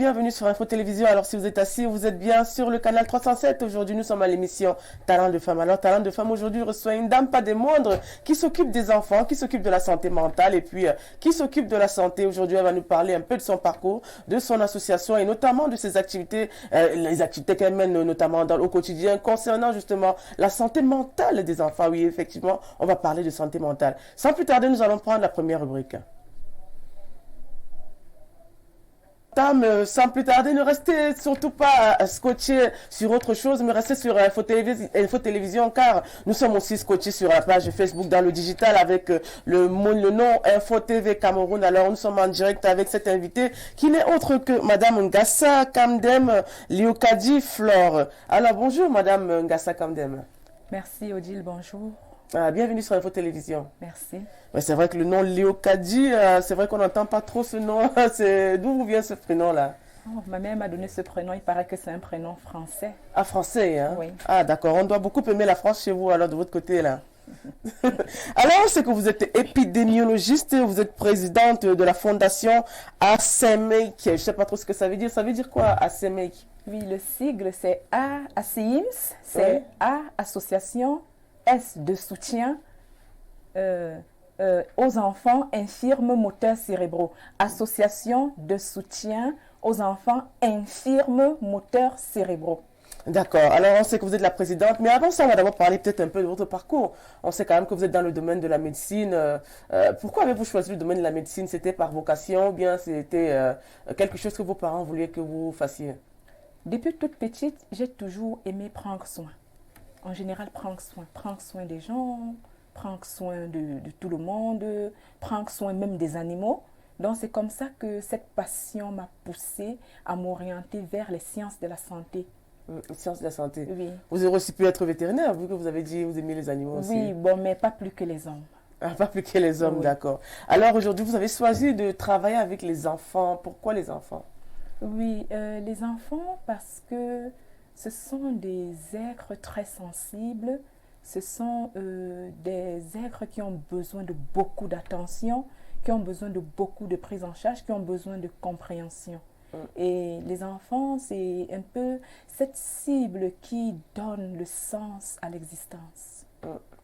bienvenue sur Info Télévision. Alors si vous êtes assis, vous êtes bien sur le canal 307. Aujourd'hui, nous sommes à l'émission Talent de Femme. Alors Talent de Femme aujourd'hui reçoit une dame pas des moindres qui s'occupe des enfants, qui s'occupe de la santé mentale et puis qui s'occupe de la santé. Aujourd'hui, elle va nous parler un peu de son parcours, de son association et notamment de ses activités, les activités qu'elle mène notamment au quotidien concernant justement la santé mentale des enfants. Oui, effectivement, on va parler de santé mentale. Sans plus tarder, nous allons prendre la première rubrique. Sans plus tarder, ne restez surtout pas scotché sur autre chose, mais restez sur Info Télévision car nous sommes aussi scotchés sur la page Facebook dans le digital avec le nom Info TV Cameroun. Alors nous sommes en direct avec cette invitée qui n'est autre que Madame Ngassa Kamdem Liokadi Flore. Alors bonjour Madame Ngassa Kamdem. Merci Odile, bonjour. Bienvenue sur Info Télévision. Merci. Ouais, c'est vrai que le nom Liokadi, c'est vrai qu'on n'entend pas trop ce nom. D'où vient ce prénom-là? Ma mère m'a donné ce prénom, il paraît que c'est un prénom français. Ah, français, hein? Oui. Ah, d'accord. On doit beaucoup aimer la France chez vous, alors, de votre côté, là. Alors, on sait que vous êtes épidémiologiste, vous êtes présidente de la fondation ASEMEIC. Je ne sais pas trop ce que ça veut dire. Ça veut dire quoi, ASEMEIC? Oui, le sigle, c'est ASIMS, c'est A, Association, S de soutien aux enfants infirmes moteurs cérébraux. Association de soutien aux enfants infirmes moteurs cérébraux. D'accord. Alors, on sait que vous êtes la présidente, mais avant ça, on va d'abord parler peut-être un peu de votre parcours. On sait quand même que vous êtes dans le domaine de la médecine. Pourquoi avez-vous choisi le domaine de la médecine? C'était par vocation ou bien c'était quelque chose que vos parents voulaient que vous fassiez? Depuis toute petite, j'ai toujours aimé prendre soin. En général, prendre soin des gens, prendre soin de tout le monde, prendre soin même des animaux. Donc c'est comme ça que cette passion m'a poussée à m'orienter vers les sciences de la santé. Les sciences de la santé. Oui. Vous aurez aussi pu être vétérinaire, vu que vous avez dit que vous aimez les animaux aussi. Oui, bon, mais pas plus que les hommes. Ah, pas plus que les hommes, Oui. d'accord. Alors aujourd'hui, vous avez choisi de travailler avec les enfants. Pourquoi les enfants? Oui, les enfants parce que ce sont des êtres très sensibles, ce sont des êtres qui ont besoin de beaucoup d'attention, qui ont besoin de beaucoup de prise en charge, qui ont besoin de compréhension. Et les enfants, c'est un peu cette cible qui donne le sens à l'existence.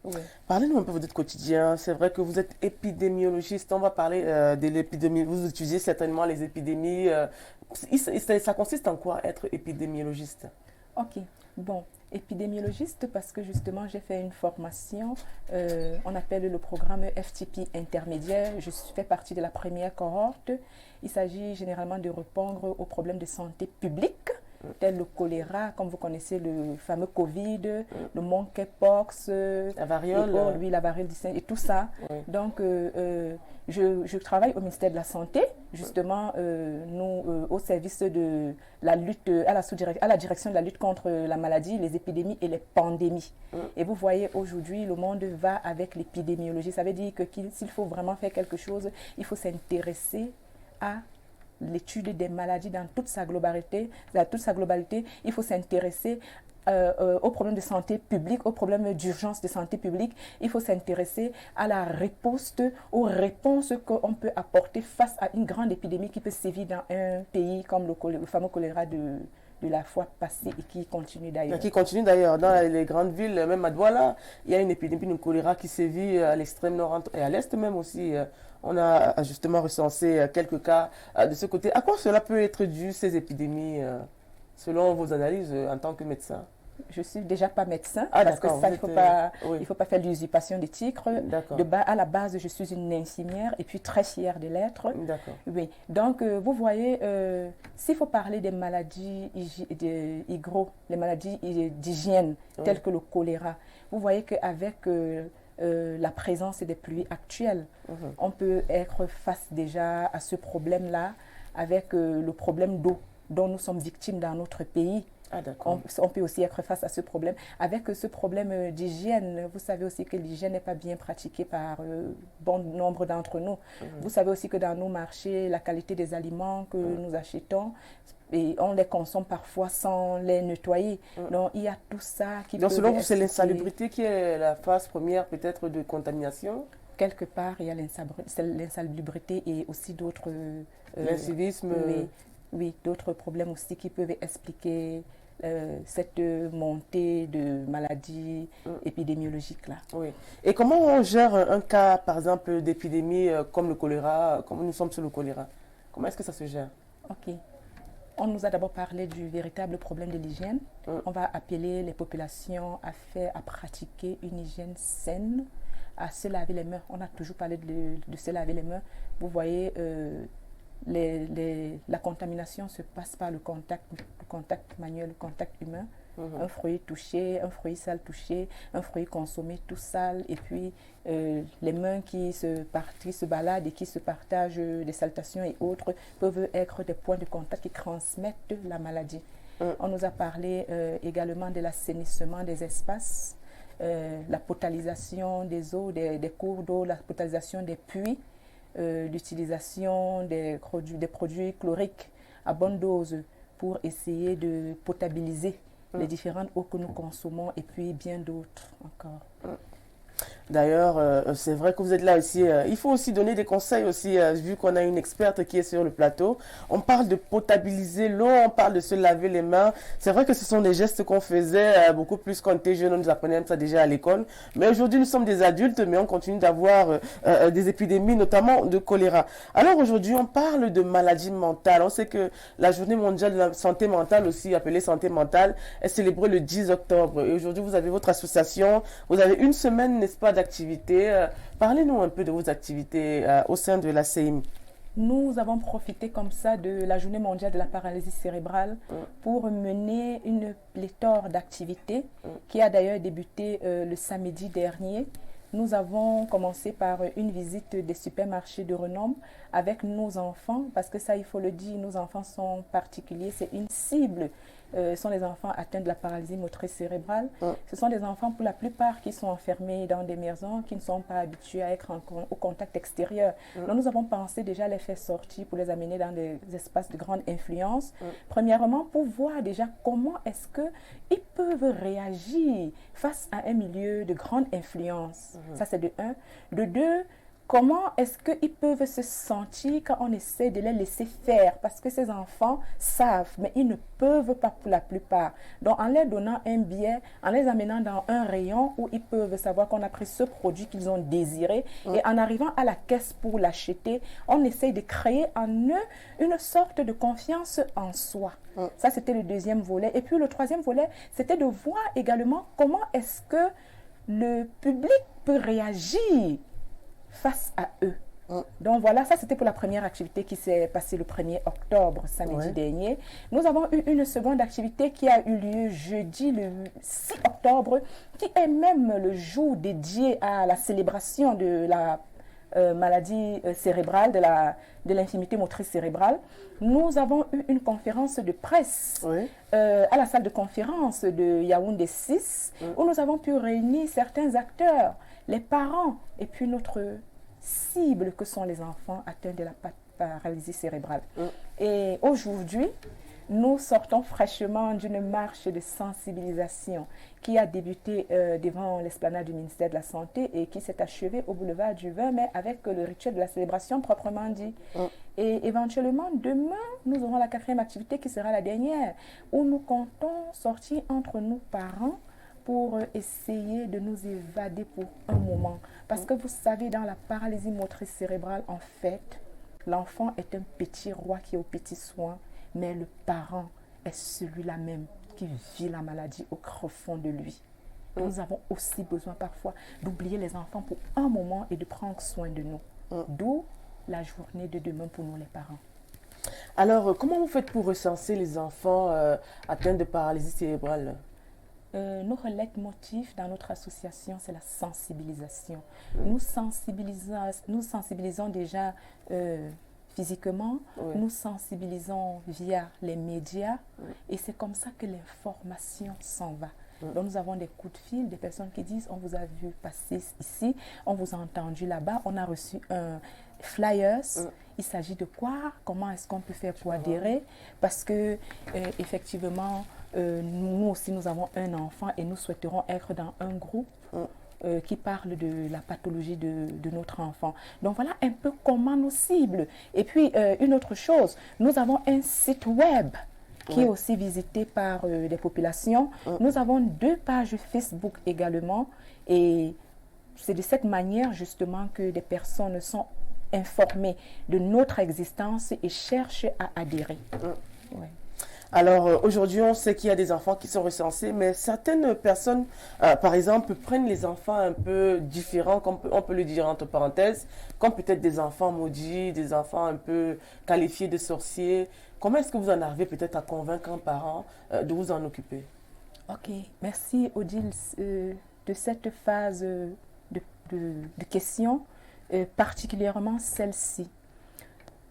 Oui. Parlez-nous un peu de votre quotidien. C'est vrai que vous êtes épidémiologiste. On va parler de l'épidémie. Vous utilisez certainement les épidémies. Ça consiste en quoi être épidémiologiste? Ok, bon, épidémiologiste parce que justement j'ai fait une formation, on appelle le programme FTP intermédiaire, je fais partie de la première cohorte. Il s'agit généralement de répondre aux problèmes de santé publique, tels le choléra, comme vous connaissez le fameux Covid, le monkeypox, la variole, la variole du singe et tout ça. Oui. Donc, je travaille au ministère de la Santé, justement, nous, au service de la lutte, à la direction de la lutte contre la maladie, les épidémies et les pandémies. Et vous voyez, aujourd'hui, le monde va avec l'épidémiologie. Ça veut dire que s'il faut vraiment faire quelque chose, il faut s'intéresser à l'étude des maladies dans toute sa globalité. Il faut s'intéresser aux problèmes de santé publique, aux problèmes d'urgence de santé publique. Il faut s'intéresser à la riposte, aux réponses qu'on peut apporter face à une grande épidémie qui peut sévir dans un pays comme le fameux choléra de la fois passée et qui continue d'ailleurs. Qui continue d'ailleurs. Dans les grandes villes, même à Douala, il y a une épidémie de choléra qui sévit à l'extrême nord et à l'est même aussi. On a justement recensé quelques cas de ce côté. À quoi cela peut être dû, ces épidémies, selon vos analyses en tant que médecin? Je ne suis déjà pas médecin, parce que ça, il faut pas faire l'usurpation des titres. À la base, je suis une infirmière et puis très fière de l'être. Oui. Donc, vous voyez, s'il faut parler des maladies les maladies d'hygiène, telles que le choléra, vous voyez qu'avec la présence des pluies actuelles, on peut être face déjà à ce problème-là, avec le problème d'eau dont nous sommes victimes dans notre pays. On peut aussi être face à ce problème. Avec ce problème d'hygiène, vous savez aussi que l'hygiène n'est pas bien pratiquée par bon nombre d'entre nous. Vous savez aussi que dans nos marchés, la qualité des aliments que nous achetons, et on les consomme parfois sans les nettoyer. Donc, il y a tout ça qui peut... Donc, selon vous, c'est l'insalubrité qui est la phase première peut-être de contamination? Quelque part, il y a l'insalubrité et aussi d'autres... L'incivisme. Oui, d'autres problèmes aussi qui peuvent expliquer cette montée de maladies épidémiologiques là. Oui. Et comment on gère un cas, par exemple, d'épidémie comme le choléra, comme nous sommes sur le choléra? Comment est-ce que ça se gère? Ok. On nous a d'abord parlé du véritable problème de l'hygiène. On va appeler les populations à pratiquer une hygiène saine, à se laver les mains. On a toujours parlé de se laver les mains. Vous voyez, la contamination se passe par le contact manuel, le contact humain. Un fruit touché, un fruit sale touché, un fruit consommé tout sale, et puis les mains qui se baladent et qui se partagent des salutations et autres peuvent être des points de contact qui transmettent la maladie. On nous a parlé également de l'assainissement des espaces, la potalisation des eaux, des cours d'eau, la potalisation des puits, l'utilisation des produits chloriques à bonne dose pour essayer de potabiliser les différentes eaux que nous consommons et puis bien d'autres encore. D'ailleurs, c'est vrai que vous êtes là aussi. Il faut aussi donner des conseils aussi, vu qu'on a une experte qui est sur le plateau. On parle de potabiliser l'eau, on parle de se laver les mains. C'est vrai que ce sont des gestes qu'on faisait beaucoup plus quand on était jeune, on nous apprenait ça déjà à l'école. Mais aujourd'hui, nous sommes des adultes, mais on continue d'avoir des épidémies, notamment de choléra. Alors aujourd'hui, on parle de maladies mentales. On sait que la journée mondiale de la santé mentale, aussi appelée santé mentale, est célébrée le 10 octobre. Et aujourd'hui, vous avez votre association. Vous avez une semaine, n'est-ce pas, d'activités. Parlez-nous un peu de vos activités au sein de la CIMI. Nous avons profité comme ça de la journée mondiale de la paralysie cérébrale pour mener une pléthore d'activités qui a d'ailleurs débuté le samedi dernier. Nous avons commencé par une visite des supermarchés de renom avec nos enfants, parce que ça, il faut le dire, nos enfants sont particuliers, c'est une cible. Ce sont les enfants atteints de la paralysie motrice cérébrale. Ce sont des enfants pour la plupart qui sont enfermés dans des maisons, qui ne sont pas habitués à être au contact extérieur. Donc nous avons pensé déjà les faire sortir pour les amener dans des espaces de grande influence. Premièrement, pour voir déjà comment est-ce qu'ils peuvent réagir face à un milieu de grande influence. Ça, c'est de un. De deux, comment est-ce qu'ils peuvent se sentir quand on essaie de les laisser faire? Parce que ces enfants savent, mais ils ne peuvent pas pour la plupart. Donc, en leur donnant un billet, en les amenant dans un rayon où ils peuvent savoir qu'on a pris ce produit qu'ils ont désiré, et en arrivant à la caisse pour l'acheter, on essaie de créer en eux une sorte de confiance en soi. Ça, c'était le deuxième volet. Et puis, le troisième volet, c'était de voir également comment est-ce que le public peut réagir face à eux. Donc voilà, ça c'était pour la première activité qui s'est passée le 1er octobre, samedi dernier. Nous avons eu une seconde activité qui a eu lieu jeudi le 6 octobre, qui est même le jour dédié à la célébration de la maladie cérébrale, de l'infirmité motrice cérébrale. Nous avons eu une conférence de presse à la salle de conférence de Yaoundé 6, où nous avons pu réunir certains acteurs, les parents et puis notre cible que sont les enfants atteints de la paralysie cérébrale. Et aujourd'hui, nous sortons fraîchement d'une marche de sensibilisation qui a débuté devant l'esplanade du ministère de la Santé et qui s'est achevée au boulevard du 20 mai avec le rituel de la célébration proprement dit. Et éventuellement, demain, nous aurons la 4e activité qui sera la dernière, où nous comptons sortir entre nous parents pour essayer de nous évader pour un moment. Parce que vous savez, dans la paralysie motrice cérébrale, en fait, l'enfant est un petit roi qui est au petit soin, mais le parent est celui-là même qui vit la maladie au profond de lui. Nous avons aussi besoin parfois d'oublier les enfants pour un moment et de prendre soin de nous. D'où la journée de demain pour nous les parents. Alors, comment vous faites pour recenser les enfants atteints de paralysie cérébrale? Notre leitmotiv dans notre association, c'est la sensibilisation. Nous sensibilisons déjà physiquement, nous sensibilisons via les médias, et c'est comme ça que l'information s'en va. Donc nous avons des coups de fil, des personnes qui disent on vous a vu passer ici, on vous a entendu là-bas, on a reçu un flyers. Il s'agit de quoi? Comment est-ce qu'on peut faire pour adhérer? Parce que effectivement, nous aussi nous avons un enfant et nous souhaiterons être dans un groupe qui parle de la pathologie de notre enfant. Donc voilà un peu comment nous cible. Et puis une autre chose, nous avons un site web qui est aussi visité par des populations. Nous avons 2 pages Facebook également et c'est de cette manière justement que des personnes sont informées de notre existence et cherchent à adhérer. Ouais. Alors aujourd'hui, on sait qu'il y a des enfants qui sont recensés, mais certaines personnes, par exemple, prennent les enfants un peu différents, comme on peut le dire entre parenthèses, comme peut-être des enfants maudits, des enfants un peu qualifiés de sorciers. Comment est-ce que vous en arrivez peut-être à convaincre un parent de vous en occuper? Ok, merci Odile de cette phase de questions, particulièrement celle-ci.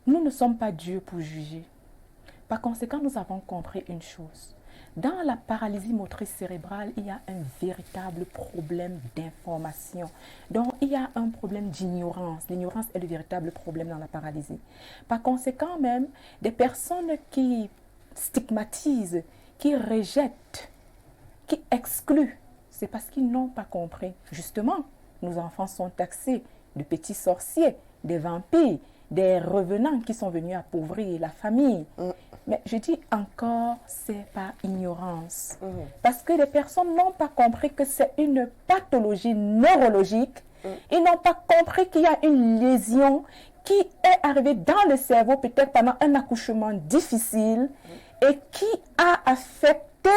Nous ne sommes pas Dieu pour juger. Par conséquent, nous avons compris une chose. Dans la paralysie motrice cérébrale, il y a un véritable problème d'information. Donc, il y a un problème d'ignorance. L'ignorance est le véritable problème dans la paralysie. Par conséquent, même, des personnes qui stigmatisent, qui rejettent, qui excluent, c'est parce qu'ils n'ont pas compris. Justement, nos enfants sont taxés de petits sorciers, des vampires, des revenants qui sont venus appauvrir la famille. Mais je dis encore, c'est par ignorance. Parce que les personnes n'ont pas compris que c'est une pathologie neurologique. Ils n'ont pas compris qu'il y a une lésion qui est arrivée dans le cerveau, peut-être pendant un accouchement difficile, et qui a affecté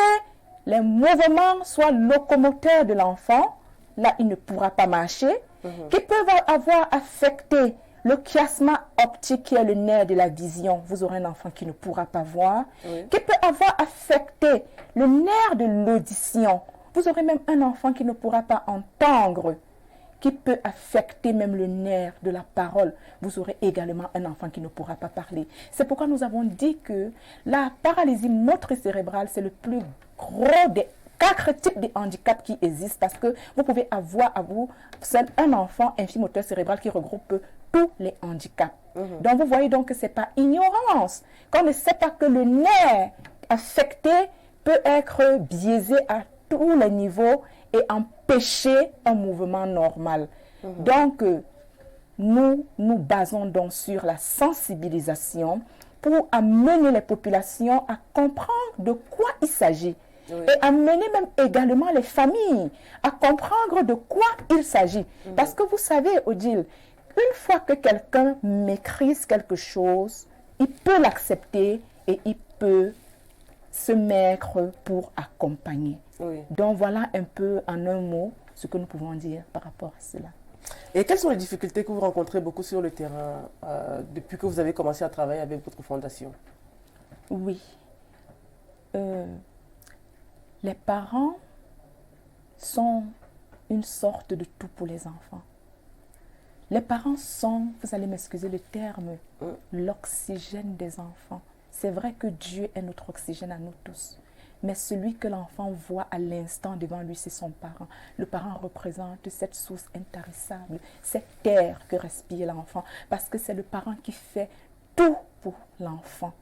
les mouvements, soit locomoteurs de l'enfant. Là, il ne pourra pas marcher. Qui peuvent avoir affecté le chiasma optique qui est le nerf de la vision. Vous aurez un enfant qui ne pourra pas voir. Qui peut avoir affecté le nerf de l'audition. Vous aurez même un enfant qui ne pourra pas entendre. Qui peut affecter même le nerf de la parole. Vous aurez également un enfant qui ne pourra pas parler. C'est pourquoi nous avons dit que la paralysie motrice cérébrale, c'est le plus gros des 4 types de handicaps qui existent, parce que vous pouvez avoir à vous seul un enfant infimoteur cérébral qui regroupe tous les handicaps. Donc vous voyez donc que ce n'est pas ignorance. Quand on ne sait pas que le nerf affecté peut être biaisé à tous les niveaux et empêcher un mouvement normal. Donc nous nous basons donc sur la sensibilisation pour amener les populations à comprendre de quoi il s'agit. Et amener même également les familles à comprendre de quoi il s'agit. Parce que vous savez, Odile, une fois que quelqu'un maîtrise quelque chose, il peut l'accepter et il peut se mettre pour accompagner. Donc voilà un peu en un mot ce que nous pouvons dire par rapport à cela. Et quelles sont les difficultés que vous rencontrez beaucoup sur le terrain depuis que vous avez commencé à travailler avec votre fondation? Oui. Les parents sont une sorte de tout pour les enfants. Les parents sont, vous allez m'excuser le terme, l'oxygène des enfants. C'est vrai que Dieu est notre oxygène à nous tous. Mais celui que l'enfant voit à l'instant devant lui, c'est son parent. Le parent représente cette source intarissable, cette air que respire l'enfant. Parce que c'est le parent qui fait tout pour l'enfant.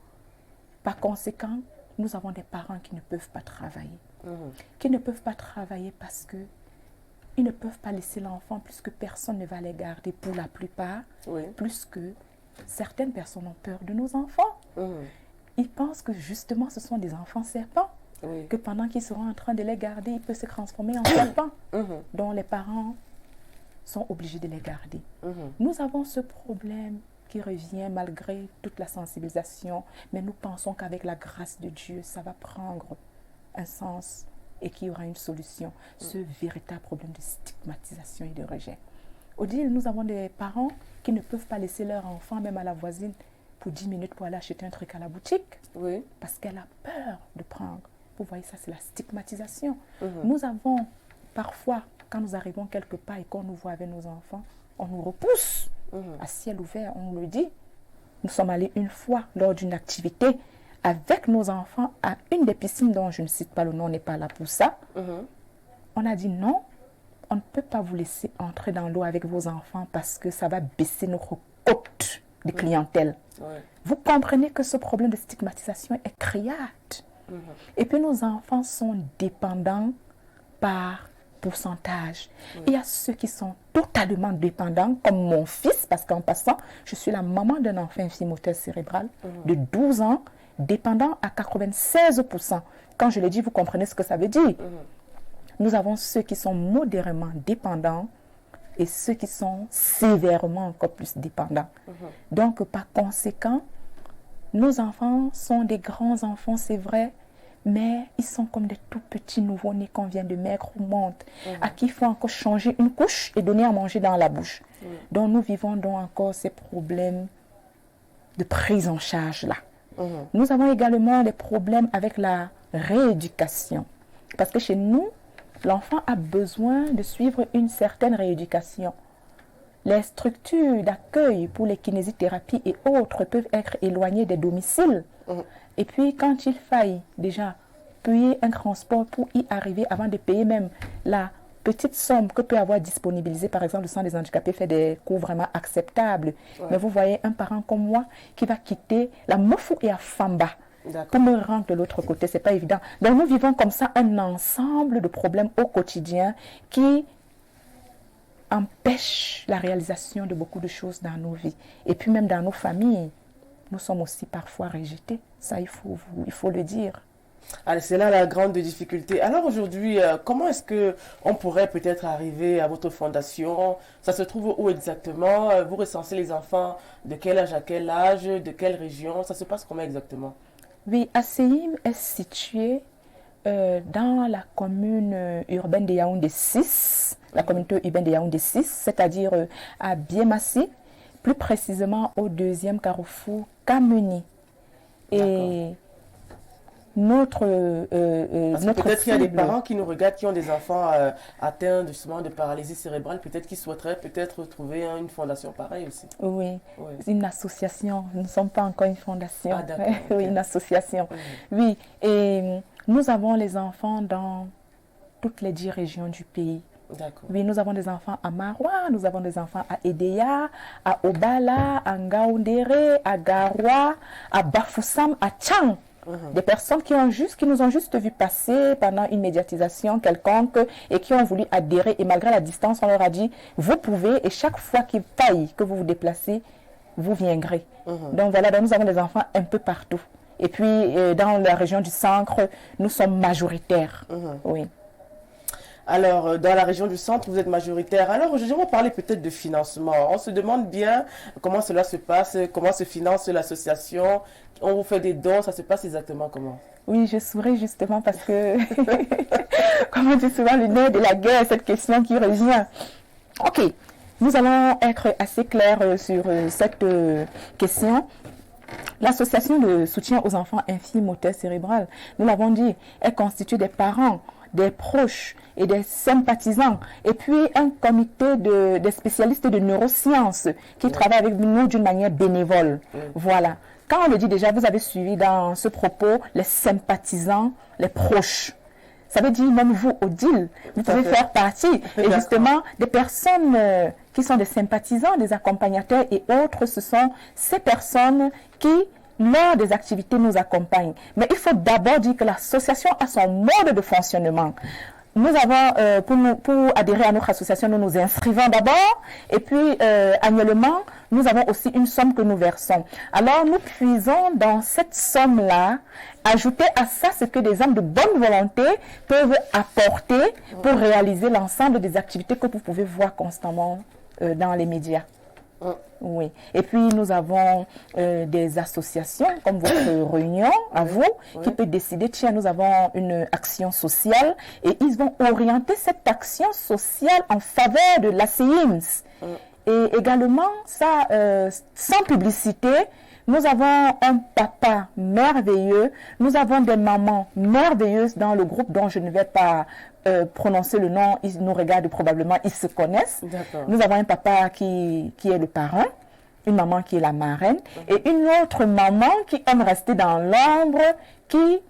Par conséquent, nous avons des parents qui ne peuvent pas travailler. Qui ne peuvent pas travailler parce que ils ne peuvent pas laisser l'enfant puisque personne ne va les garder pour la plupart. Plus que certaines personnes ont peur de nos enfants. Ils pensent que justement ce sont des enfants serpents. Que pendant qu'ils seront en train de les garder, ils peuvent se transformer en serpents. Donc les parents sont obligés de les garder. Nous avons ce problème qui revient malgré toute la sensibilisation, mais nous pensons qu'avec la grâce de Dieu, ça va prendre un sens et qu'il y aura une solution. Ce véritable problème de stigmatisation et de rejet. Odile, nous avons des parents qui ne peuvent pas laisser leur enfant, même à la voisine, pour 10 minutes pour aller acheter un truc à la boutique. Parce qu'elle a peur de prendre. Vous voyez, ça c'est la stigmatisation. Nous avons parfois, quand nous arrivons quelque part et qu'on nous voit avec nos enfants, on nous repousse à ciel ouvert, on nous le dit. Nous sommes allés une fois lors d'une activité avec nos enfants à une des piscines dont je ne cite pas le nom, on n'est pas là pour ça. On a dit non, on ne peut pas vous laisser entrer dans l'eau avec vos enfants parce que ça va baisser notre cote de clientèle. Vous comprenez que ce problème de stigmatisation est criard. Et puis nos enfants sont dépendants par pourcentage. Il y a ceux qui sont totalement dépendants, comme mon fils, parce qu'en passant, je suis la maman d'un enfant infimoteur cérébral de 12 ans, dépendant à 96%. Quand je le dis, vous comprenez ce que ça veut dire. Nous avons ceux qui sont modérément dépendants et ceux qui sont sévèrement encore plus dépendants. Donc, par conséquent, nos enfants sont des grands enfants, c'est vrai, mais ils sont comme des tout petits nouveau-nés qu'on vient de mettre au monde, à qui il faut encore changer une couche et donner à manger dans la bouche. Donc, nous vivons donc encore ces problèmes de prise en charge là. Nous avons également des problèmes avec la rééducation. Parce que chez nous, l'enfant a besoin de suivre une certaine rééducation. Les structures d'accueil pour les kinésithérapies et autres peuvent être éloignées des domiciles. Et puis, quand il faille déjà payer un transport pour y arriver avant de payer même la petite somme que peut avoir disponibilisée, par exemple, le centre des handicapés fait des coûts vraiment acceptables. Mais vous voyez, un parent comme moi qui va quitter la Mofou et à Famba pour me rendre de l'autre côté, c'est pas évident. Donc, nous vivons comme ça un ensemble de problèmes au quotidien qui empêche la réalisation de beaucoup de choses dans nos vies. Et puis même dans nos familles, nous sommes aussi parfois rejetés. Ça, il faut le dire. C'est là la grande difficulté. Alors aujourd'hui, comment est-ce qu'on pourrait peut-être arriver à votre fondation? Ça se trouve où exactement? Vous recensez les enfants de quel âge à quel âge, de quelle région? Ça se passe comment exactement? Oui, ACIM est situé dans la commune urbaine de Yaoundé 6, la communauté urbaine de Yaoundé 6, c'est-à-dire à Biémassi, plus précisément au 2e carrefour Kameni. Et notre peut-être qu'il y a des parents qui nous regardent, qui ont des enfants atteints justement de paralysie cérébrale, peut-être qu'ils souhaiteraient peut-être trouver une fondation pareille aussi. Oui, une association. Nous ne sommes pas encore une fondation. Oui, une association. Oui, et nous avons les enfants dans toutes les 10 régions du pays. Oui, nous avons des enfants à Maroua, nous avons des enfants à Edea, à Obala, à Ngaoundéré, à Garoua, à Bafoussam, à Tchang. Des personnes qui nous ont juste vu passer pendant une médiatisation quelconque et qui ont voulu adhérer. Et malgré la distance, on leur a dit, vous pouvez, et chaque fois qu'il faille que vous vous déplacez, vous viendrez. Donc voilà, donc nous avons des enfants un peu partout. Et puis, dans la région du centre, nous sommes majoritaires. Oui. Alors, dans la région du centre, vous êtes majoritaire. Alors, je vais parler peut-être de financement. On se demande bien comment cela se passe, comment se finance l'association. On vous fait des dons, ça se passe exactement comment? Oui, je souris justement parce que, comme on dit souvent, le nez de la guerre, cette question qui revient. Ok, nous allons être assez clairs sur cette question. L'association de soutien aux enfants infimoteurs cérébrales, nous l'avons dit, est constituée des parents, des proches et des sympathisants, et puis un comité des spécialistes de neurosciences qui travaillent avec nous d'une manière bénévole. Voilà. Quand on le dit déjà, vous avez suivi dans ce propos les sympathisants, les proches. Ça veut dire même vous, Odile, vous pouvez faire partie. Et justement, des personnes qui sont des sympathisants, des accompagnateurs et autres, ce sont ces personnes qui, lors des activités, nous accompagnent. Mais il faut d'abord dire que l'association a son mode de fonctionnement. Nous avons, pour adhérer à notre association, nous nous inscrivons d'abord et puis annuellement, nous avons aussi une somme que nous versons. Alors, nous puisons dans cette somme-là, ajouter à ça ce que des âmes de bonne volonté peuvent apporter pour réaliser l'ensemble des activités que vous pouvez voir constamment dans les médias. Oui. Et puis, nous avons des associations comme votre réunion à vous qui peut décider, tiens, nous avons une action sociale et ils vont orienter cette action sociale en faveur de l'ACIMS. Et également, ça, sans publicité, nous avons un papa merveilleux, nous avons des mamans merveilleuses dans le groupe dont je ne vais pas prononcer le nom, ils nous regardent probablement, ils se connaissent. Nous avons un papa qui est le parrain, une maman qui est la marraine et une autre maman qui aime rester dans l'ombre, qui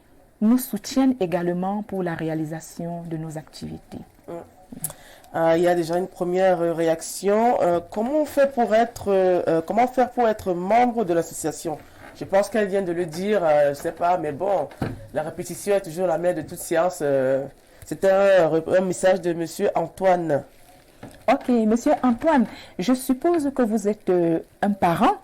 nous soutiennent également pour la réalisation de nos activités. Il y a déjà une première réaction. Comment faire pour être membre de l'association? Je pense qu'elle vient de le dire, je ne sais pas, mais bon, la répétition est toujours la mère de toute science. C'est un message de Monsieur Antoine. Ok, Monsieur Antoine, je suppose que vous êtes un parent.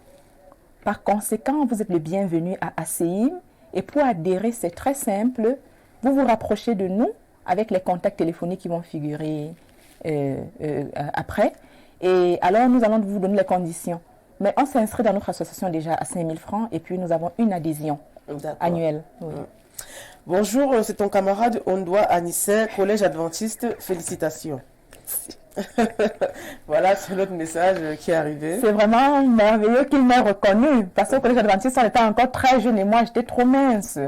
Par conséquent, vous êtes le bienvenu à ACIM. Et pour adhérer, c'est très simple. Vous vous rapprochez de nous avec les contacts téléphoniques qui vont figurer après. Et alors, nous allons vous donner les conditions. Mais on s'inscrit dans notre association déjà à 5 000 francs et puis nous avons une adhésion annuelle. Oui. Bonjour, c'est ton camarade Ondoa Anissé, collège adventiste. Félicitations. Voilà, c'est notre message qui est arrivé. C'est vraiment merveilleux qu'il m'ait reconnu. Parce que collège adventiste, on était encore très jeune et moi, j'étais trop mince.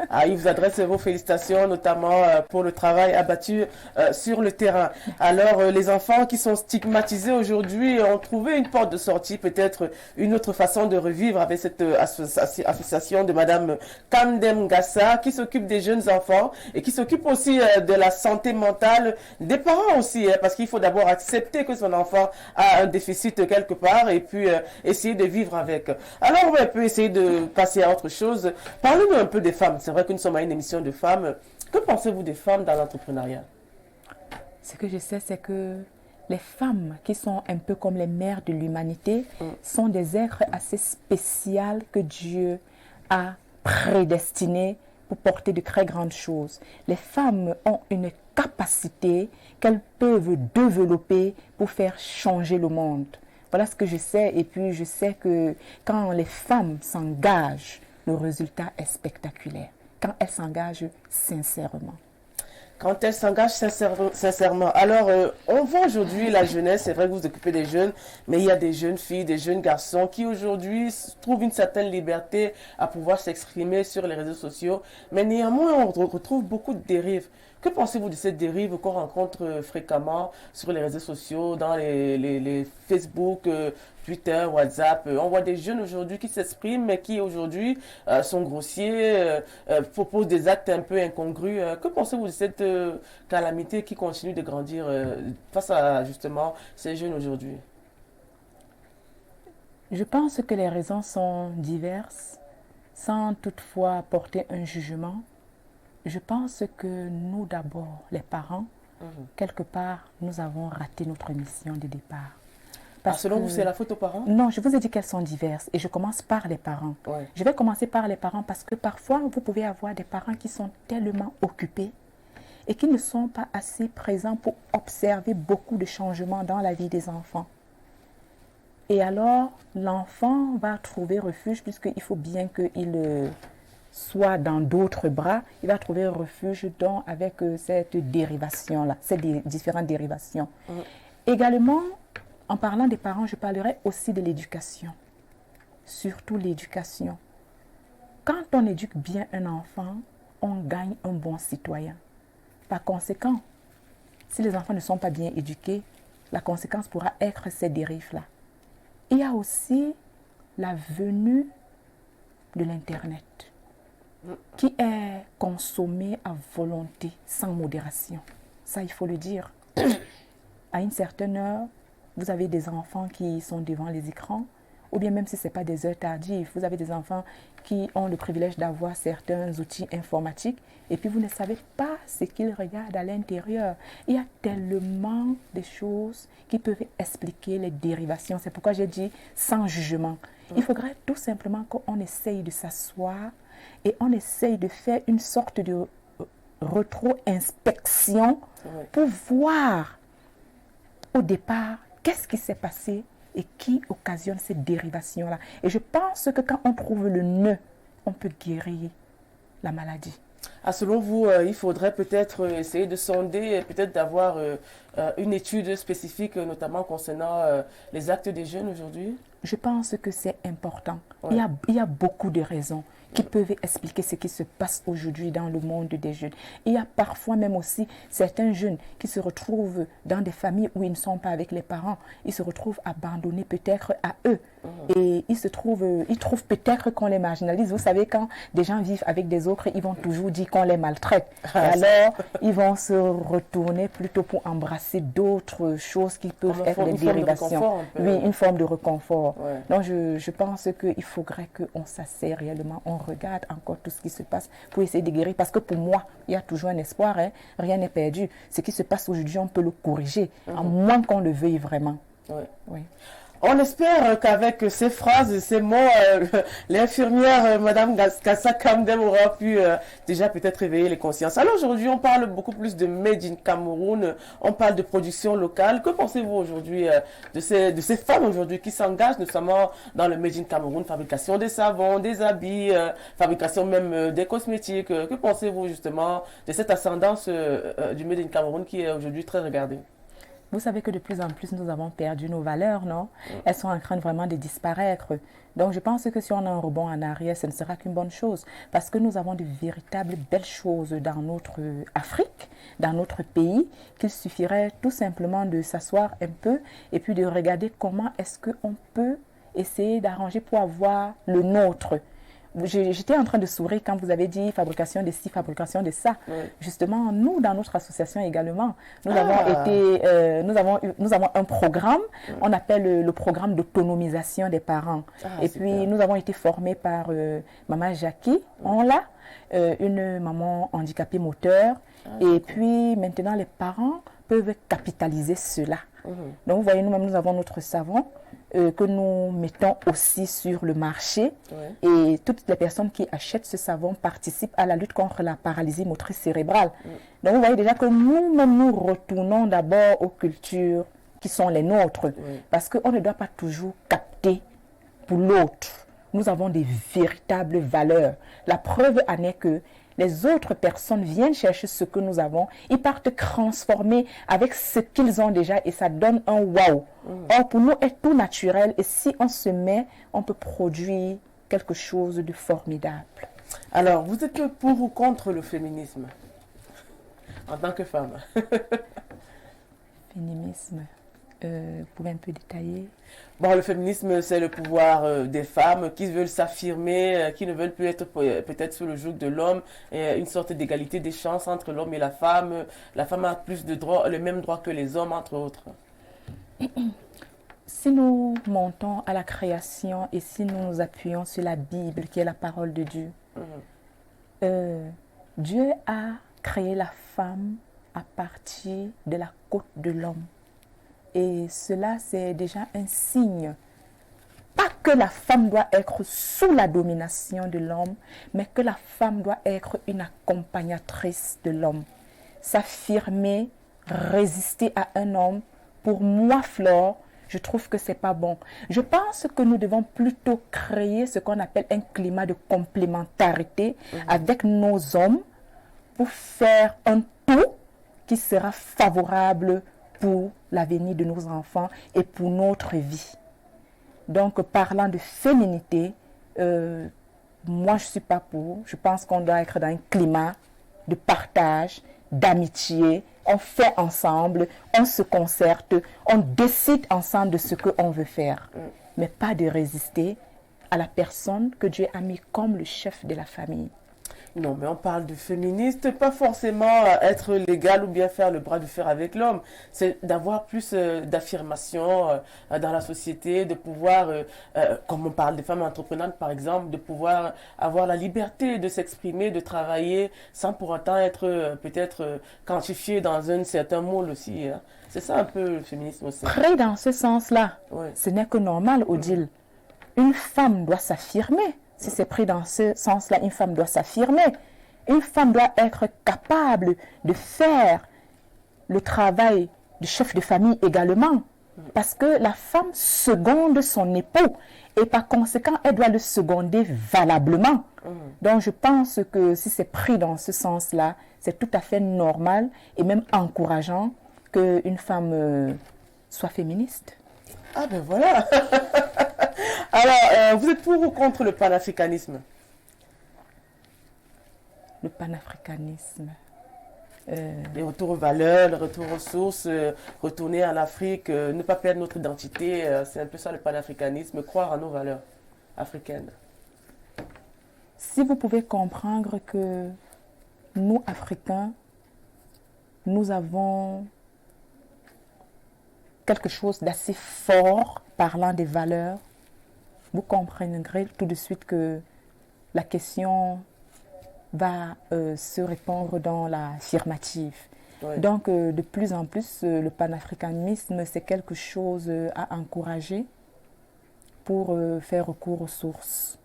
Ah, il vous adresse vos félicitations, notamment pour le travail abattu sur le terrain. Alors, les enfants qui sont stigmatisés aujourd'hui ont trouvé une porte de sortie, peut-être une autre façon de revivre avec cette association de Madame Kandem Gassa, qui s'occupe des jeunes enfants et qui s'occupe aussi de la santé mentale des parents aussi, parce qu'il faut d'abord accepter que son enfant a un déficit quelque part et puis essayer de vivre avec. Alors, on va un peu essayer de passer à autre chose. Parlez-nous un peu des femmes. C'est vrai que nous sommes à une émission de femmes. Que pensez-vous des femmes dans l'entrepreneuriat? Ce que je sais, c'est que les femmes qui sont un peu comme les mères de l'humanité sont des êtres assez spéciaux que Dieu a prédestinés pour porter de très grandes choses. Les femmes ont une capacité qu'elles peuvent développer pour faire changer le monde. Voilà ce que je sais. Et puis, je sais que quand les femmes s'engagent, le résultat est spectaculaire. Quand elles s'engagent sincèrement. Quand elles s'engagent sincèrement. Alors, on voit aujourd'hui la jeunesse, c'est vrai que vous vous occupez des jeunes, mais il y a des jeunes filles, des jeunes garçons qui aujourd'hui trouvent une certaine liberté à pouvoir s'exprimer sur les réseaux sociaux. Mais néanmoins, on retrouve beaucoup de dérives. Que pensez-vous de cette dérive qu'on rencontre fréquemment sur les réseaux sociaux, dans les Facebook, Twitter, WhatsApp? On voit des jeunes aujourd'hui qui s'expriment, mais qui aujourd'hui sont grossiers, proposent des actes un peu incongrus. Que pensez-vous de cette calamité qui continue de grandir face à justement ces jeunes aujourd'hui? Je pense que les raisons sont diverses, sans toutefois porter un jugement. Je pense que nous d'abord, les parents, quelque part, nous avons raté notre mission de départ. Selon vous, c'est la faute aux parents? Non, je vous ai dit qu'elles sont diverses et je commence par les parents. Ouais. Je vais commencer par les parents parce que parfois, vous pouvez avoir des parents qui sont tellement occupés et qui ne sont pas assez présents pour observer beaucoup de changements dans la vie des enfants. Et alors, l'enfant va trouver refuge puisqu'il faut bien qu'il soit dans d'autres bras, il va trouver refuge avec cette dérivation-là, ces différentes dérivations. Également, en parlant des parents, je parlerai aussi de l'éducation. Surtout l'éducation. Quand on éduque bien un enfant, on gagne un bon citoyen. Par conséquent, si les enfants ne sont pas bien éduqués, la conséquence pourra être ces dérives-là. Il y a aussi la venue de l'Internet, qui est consommé à volonté, sans modération. Ça, il faut le dire. À une certaine heure, vous avez des enfants qui sont devant les écrans, ou bien même si ce n'est pas des heures tardives, vous avez des enfants qui ont le privilège d'avoir certains outils informatiques, et puis vous ne savez pas ce qu'ils regardent à l'intérieur. Il y a tellement de choses qui peuvent expliquer les dérivations. C'est pourquoi j'ai dit sans jugement. Il faudrait tout simplement qu'on essaye de s'asseoir et on essaye de faire une sorte de rétro-inspection pour voir au départ qu'est-ce qui s'est passé et qui occasionne cette dérivation-là. Et je pense que quand on trouve le nœud, on peut guérir la maladie. Selon vous, il faudrait peut-être essayer de sonder, peut-être d'avoir une étude spécifique, notamment concernant les actes des jeunes aujourd'hui? Je pense que c'est important. Ouais. Il y a beaucoup de raisons qui peuvent expliquer ce qui se passe aujourd'hui dans le monde des jeunes. Il y a parfois même aussi certains jeunes qui se retrouvent dans des familles où ils ne sont pas avec les parents. Ils se retrouvent abandonnés peut-être à eux. Et ils trouvent peut-être qu'on les marginalise. Vous savez, quand des gens vivent avec des autres, ils vont toujours dire qu'on les maltraite. Et alors, ils vont se retourner plutôt pour embrasser d'autres choses qui peuvent être des dérogations. Oui, une forme de réconfort. Ouais. Donc, je pense qu'il faudrait qu'on s'asseye réellement, on regarde encore tout ce qui se passe pour essayer de guérir. Parce que pour moi, il y a toujours un espoir, hein, rien n'est perdu. Ce qui se passe aujourd'hui, on peut le corriger, à moins qu'on le veuille vraiment. Ouais. Oui. On espère qu'avec ces phrases et ces mots, l'infirmière Madame Kassa Kamdem aura pu déjà peut-être réveiller les consciences. Alors aujourd'hui, on parle beaucoup plus de Made in Cameroun, on parle de production locale. Que pensez-vous aujourd'hui de ces femmes aujourd'hui qui s'engagent notamment dans le Made in Cameroun, fabrication des savons, des habits, fabrication même des cosmétiques. Que pensez-vous justement de cette ascendance du Made in Cameroun qui est aujourd'hui très regardée? Vous savez que de plus en plus, nous avons perdu nos valeurs, non? Elles sont en train vraiment de disparaître. Donc, je pense que si on a un rebond en arrière, ce ne sera qu'une bonne chose. Parce que nous avons de véritables belles choses dans notre Afrique, dans notre pays, qu'il suffirait tout simplement de s'asseoir un peu et puis de regarder comment est-ce qu'on peut essayer d'arranger pour avoir le nôtre. J'étais en train de sourire quand vous avez dit fabrication de ci, fabrication de ça. Oui. Justement, nous, dans notre association également, nous avons un programme, on appelle le programme d'autonomisation des parents. Et puis, nous avons été formés par Maman Jackie, une maman handicapée moteur. Et puis, maintenant, les parents peuvent capitaliser cela. Donc, vous voyez, nous-mêmes, nous avons notre savon que nous mettons aussi sur le marché. Et toutes les personnes qui achètent ce savon participent à la lutte contre la paralysie motrice cérébrale. Donc, vous voyez déjà que nous-mêmes, nous retournons d'abord aux cultures qui sont les nôtres. Parce qu'on ne doit pas toujours capter pour l'autre. Nous avons des véritables valeurs. La preuve en est que les autres personnes viennent chercher ce que nous avons, ils partent transformer avec ce qu'ils ont déjà et ça donne un wow. Or, pour nous, est tout naturel et si on se met, on peut produire quelque chose de formidable. Alors, vous êtes pour ou contre le féminisme en tant que femme? Féminisme, vous pouvez un peu détailler? Bon, le féminisme, c'est le pouvoir des femmes qui veulent s'affirmer, qui ne veulent plus être peut-être sous le joug de l'homme, une sorte d'égalité des chances entre l'homme et la femme. La femme a plus de droits, le même droit que les hommes, entre autres. Si nous montons à la création et si nous nous appuyons sur la Bible, qui est la parole de Dieu, Dieu a créé la femme à partir de la côte de l'homme. Et cela, c'est déjà un signe. Pas que la femme doit être sous la domination de l'homme, mais que la femme doit être une accompagnatrice de l'homme. S'affirmer, résister à un homme, pour moi, Flore, je trouve que c'est pas bon. Je pense que nous devons plutôt créer ce qu'on appelle un climat de complémentarité avec nos hommes pour faire un tout qui sera favorable pour l'avenir de nos enfants et pour notre vie. Donc, parlant de féminité, moi, je ne suis pas pour. Je pense qu'on doit être dans un climat de partage, d'amitié. On fait ensemble, on se concerte, on décide ensemble de ce qu'on veut faire. Mais pas de résister à la personne que Dieu a mis comme le chef de la famille. Non, mais on parle de féministe, pas forcément être légal ou bien faire le bras de fer avec l'homme. C'est d'avoir plus d'affirmation dans la société, de pouvoir, comme on parle des femmes entreprenantes par exemple, de pouvoir avoir la liberté de s'exprimer, de travailler sans pour autant être peut-être quantifié dans un certain moule aussi. Hein. C'est ça un peu le féminisme aussi. Pris dans ce sens-là, ce n'est que normal, Odile. Une femme doit s'affirmer. Si c'est pris dans ce sens-là, une femme doit s'affirmer. Une femme doit être capable de faire le travail du chef de famille également. Parce que la femme seconde son époux et par conséquent, elle doit le seconder valablement. Donc, je pense que si c'est pris dans ce sens-là, c'est tout à fait normal et même encourageant qu'une femme soit féministe. Ah ben voilà. Alors, vous êtes pour ou contre le panafricanisme? Le panafricanisme. Les retours aux valeurs, le retour aux sources, retourner en Afrique, ne pas perdre notre identité, c'est un peu ça le panafricanisme, croire à nos valeurs africaines. Si vous pouvez comprendre que nous, Africains, nous avons quelque chose d'assez fort parlant des valeurs, vous comprendrez tout de suite que la question va se répandre dans l'affirmative. Oui. Donc, de plus en plus, le panafricanisme, c'est quelque chose à encourager pour faire recours aux sources.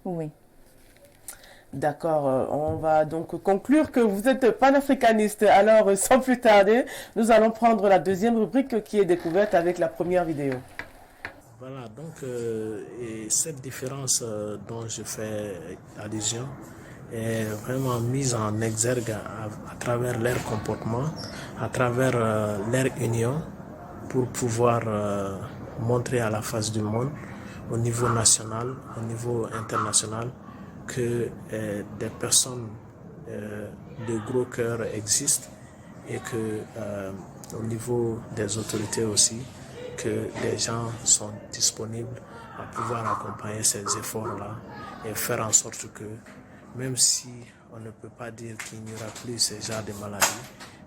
Oui. D'accord, on va donc conclure que vous êtes panafricaniste. Alors, sans plus tarder, nous allons prendre la deuxième rubrique qui est découverte avec la première vidéo. Voilà, donc et cette différence dont je fais allusion est vraiment mise en exergue à travers leur comportement, à travers leur union, pour pouvoir montrer à la face du monde, au niveau national, au niveau international, que des personnes de gros cœur existent et que au niveau des autorités aussi, que les gens sont disponibles à pouvoir accompagner ces efforts-là et faire en sorte que, même si on ne peut pas dire qu'il n'y aura plus ce genre de maladies,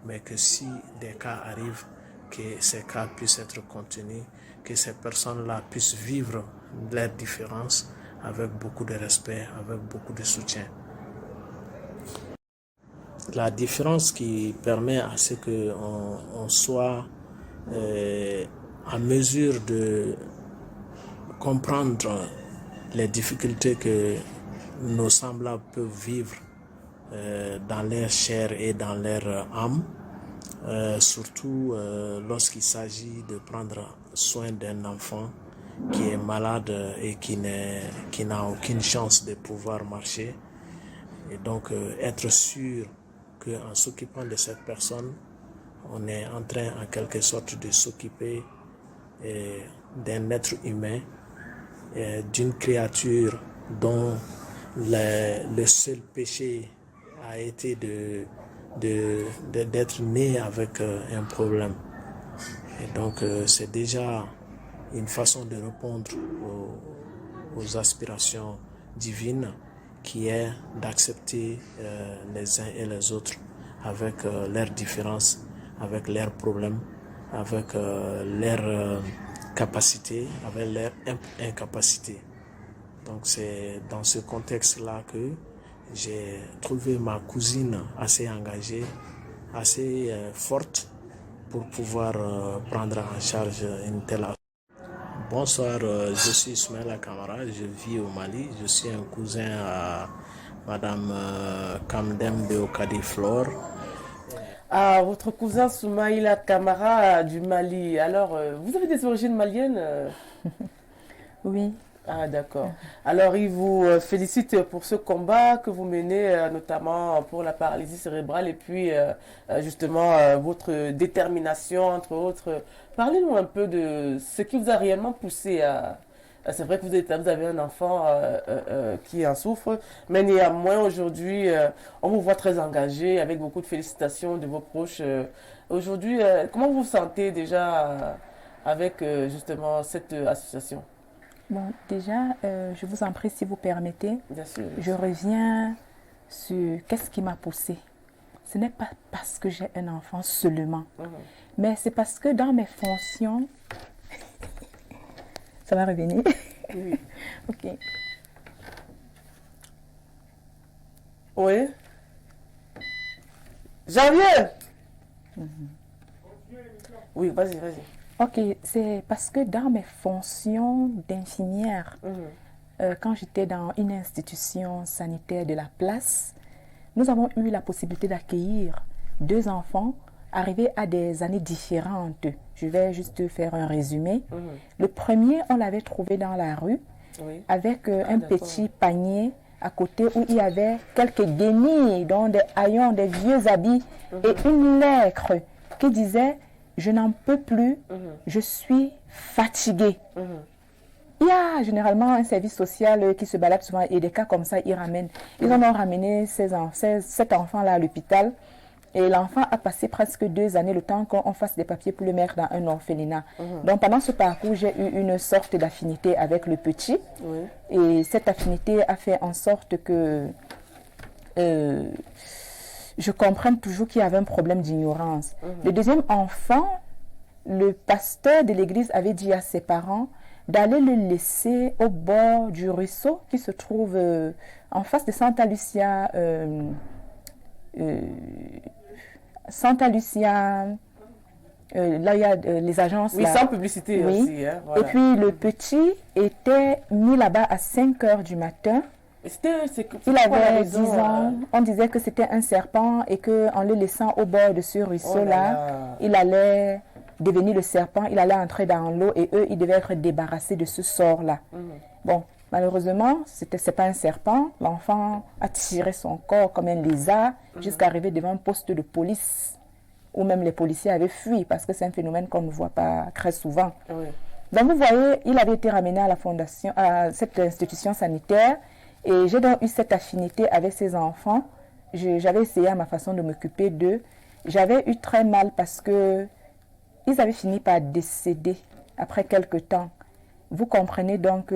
mais que si des cas arrivent, que ces cas puissent être contenus, que ces personnes-là puissent vivre leurs différences avec beaucoup de respect, avec beaucoup de soutien. La différence qui permet à ce qu'on soit en mesure de comprendre les difficultés que nos semblables peuvent vivre dans leur chair et dans leur âme, surtout lorsqu'il s'agit de prendre soin d'un enfant qui est malade et qui n'a aucune chance de pouvoir marcher. Et donc être sûr qu'en s'occupant de cette personne, on est en train en quelque sorte de s'occuper d'un être humain, d'une créature dont le seul péché a été d'être né avec un problème. Et donc c'est déjà une façon de répondre aux aspirations divines qui est d'accepter les uns et les autres avec leurs différences, avec leurs problèmes, avec leurs capacités, avec leurs incapacités. Donc c'est dans ce contexte-là que j'ai trouvé ma cousine assez engagée, assez forte pour pouvoir prendre en charge une telle action. Bonsoir, je suis Ismaël Kamara, je vis au Mali, je suis un cousin à Madame Kamdem Beokadi Flore. Ah, votre cousin Soumaïla Kamara du Mali. Alors, vous avez des origines maliennes? Oui. Ah, d'accord. Alors, il vous félicite pour ce combat que vous menez, notamment pour la paralysie cérébrale et puis, justement, votre détermination, entre autres. Parlez-nous un peu de ce qui vous a réellement poussé à... C'est vrai que vous avez un enfant qui en souffre, mais néanmoins, aujourd'hui, on vous voit très engagé, avec beaucoup de félicitations de vos proches. Aujourd'hui, comment vous vous sentez déjà avec, justement, cette association? Bon, déjà, je vous en prie, si vous permettez, bien sûr. Je reviens sur qu'est-ce qui m'a poussée. Ce n'est pas parce que j'ai un enfant seulement, mais c'est parce que dans mes fonctions... Ça va revenir? Oui. Ok. Oui. Janvier. Oui, vas-y, vas-y. Ok, c'est parce que dans mes fonctions d'infirmière, quand j'étais dans une institution sanitaire de la place, nous avons eu la possibilité d'accueillir 2 enfants arrivés à des années différentes. Je vais juste faire un résumé. Le premier, on l'avait trouvé dans la rue, avec un petit panier à côté où il y avait quelques guenilles, dont des haillons, des vieux habits et une lettre qui disait « Je n'en peux plus, je suis fatiguée ». Il y a généralement un service social qui se balade souvent et des cas comme ça, ils en ont ramené 7 enfants-là à l'hôpital. Et l'enfant a passé presque 2 années, le temps qu'on fasse des papiers pour le mettre dans un orphelinat. Donc pendant ce parcours, j'ai eu une sorte d'affinité avec le petit. Et cette affinité a fait en sorte que je comprenne toujours qu'il y avait un problème d'ignorance. Le deuxième enfant, le pasteur de l'église avait dit à ses parents d'aller le laisser au bord du ruisseau qui se trouve en face de Santa Lucia. Santa Lucia, là il y a les agences. Oui, sans publicité aussi. Hein, voilà. Et puis le petit était mis là-bas à 5 heures du matin. Il avait 10 ans. On disait que c'était un serpent et qu'en le laissant au bord de ce ruisseau-là, il allait devenir le serpent, il allait entrer dans l'eau et eux, ils devaient être débarrassés de ce sort-là. Bon, malheureusement, c'est pas un serpent. L'enfant a tiré son corps comme un lézard jusqu'à arriver devant un poste de police où même les policiers avaient fui parce que c'est un phénomène qu'on ne voit pas très souvent. Donc vous voyez, il avait été ramené à la fondation, à cette institution sanitaire et j'ai donc eu cette affinité avec ces enfants. J'avais essayé à ma façon de m'occuper d'eux. J'avais eu très mal parce que ils avaient fini par décéder après quelque temps. Vous comprenez donc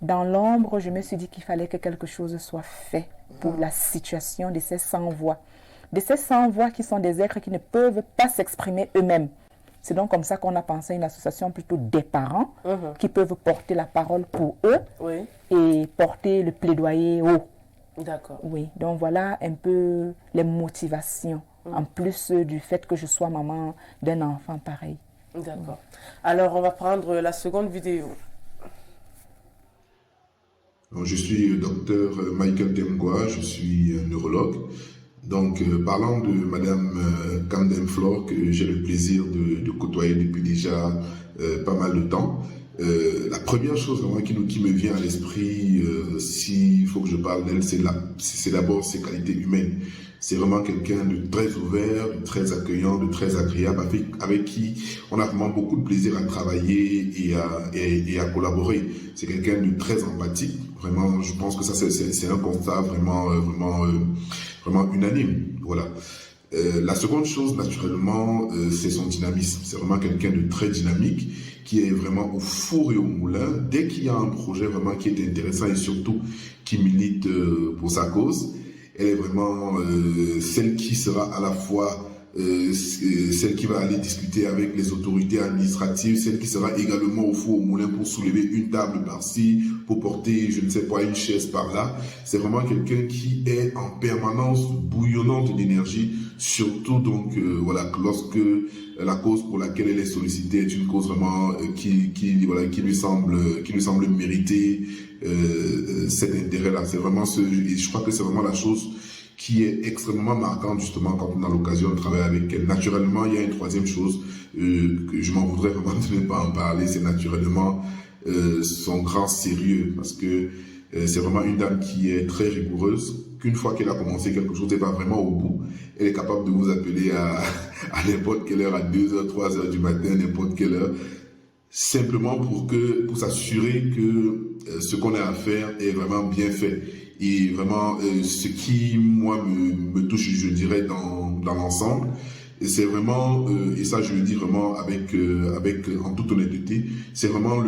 dans l'ombre, je me suis dit qu'il fallait que quelque chose soit fait pour la situation de ces sans-voix. De ces sans-voix qui sont des êtres qui ne peuvent pas s'exprimer eux-mêmes. C'est donc comme ça qu'on a pensé à une association plutôt des parents qui peuvent porter la parole pour eux et porter le plaidoyer haut. D'accord. Oui, donc voilà un peu les motivations, en plus du fait que je sois maman d'un enfant pareil. D'accord. Alors, on va prendre la seconde vidéo. Je suis docteur Michael Temgwa, je suis neurologue. Donc, parlant de Madame Camden Flore, que j'ai le plaisir de côtoyer depuis déjà pas mal de temps, la première chose vraiment qui me vient à l'esprit, s'il faut que je parle d'elle, c'est d'abord ses qualités humaines. C'est vraiment quelqu'un de très ouvert, de très accueillant, de très agréable, avec qui on a vraiment beaucoup de plaisir à travailler et à collaborer. C'est quelqu'un de très empathique. Vraiment, je pense que ça, c'est un constat vraiment unanime. Voilà. La seconde chose, naturellement, c'est son dynamisme. C'est vraiment quelqu'un de très dynamique, qui est vraiment au four et au moulin. Dès qu'il y a un projet vraiment qui est intéressant et surtout qui milite pour sa cause, elle est vraiment celle qui sera à la fois celle qui va aller discuter avec les autorités administratives, celle qui sera également au four au moulin pour soulever une table par-ci, pour porter, je ne sais pas, une chaise par-là. C'est vraiment quelqu'un qui est en permanence bouillonnante d'énergie, surtout donc voilà, lorsque la cause pour laquelle elle est sollicitée est une cause vraiment qui lui semble mériter cet intérêt-là. C'est vraiment je crois que c'est vraiment la chose qui est extrêmement marquante justement quand on a l'occasion de travailler avec elle. Naturellement, il y a une troisième chose que je m'en voudrais vraiment de ne pas en parler, c'est naturellement son grand sérieux, parce que c'est vraiment une dame qui est très rigoureuse. Qu'une fois qu'elle a commencé quelque chose, elle va vraiment au bout. Elle est capable de vous appeler à n'importe quelle heure, à 2h, 3h du matin, n'importe quelle heure, simplement pour s'assurer que ce qu'on a à faire est vraiment bien fait. Et vraiment, ce qui, moi, me touche, je dirais, dans l'ensemble, c'est vraiment, et ça je le dis vraiment en toute honnêteté, c'est vraiment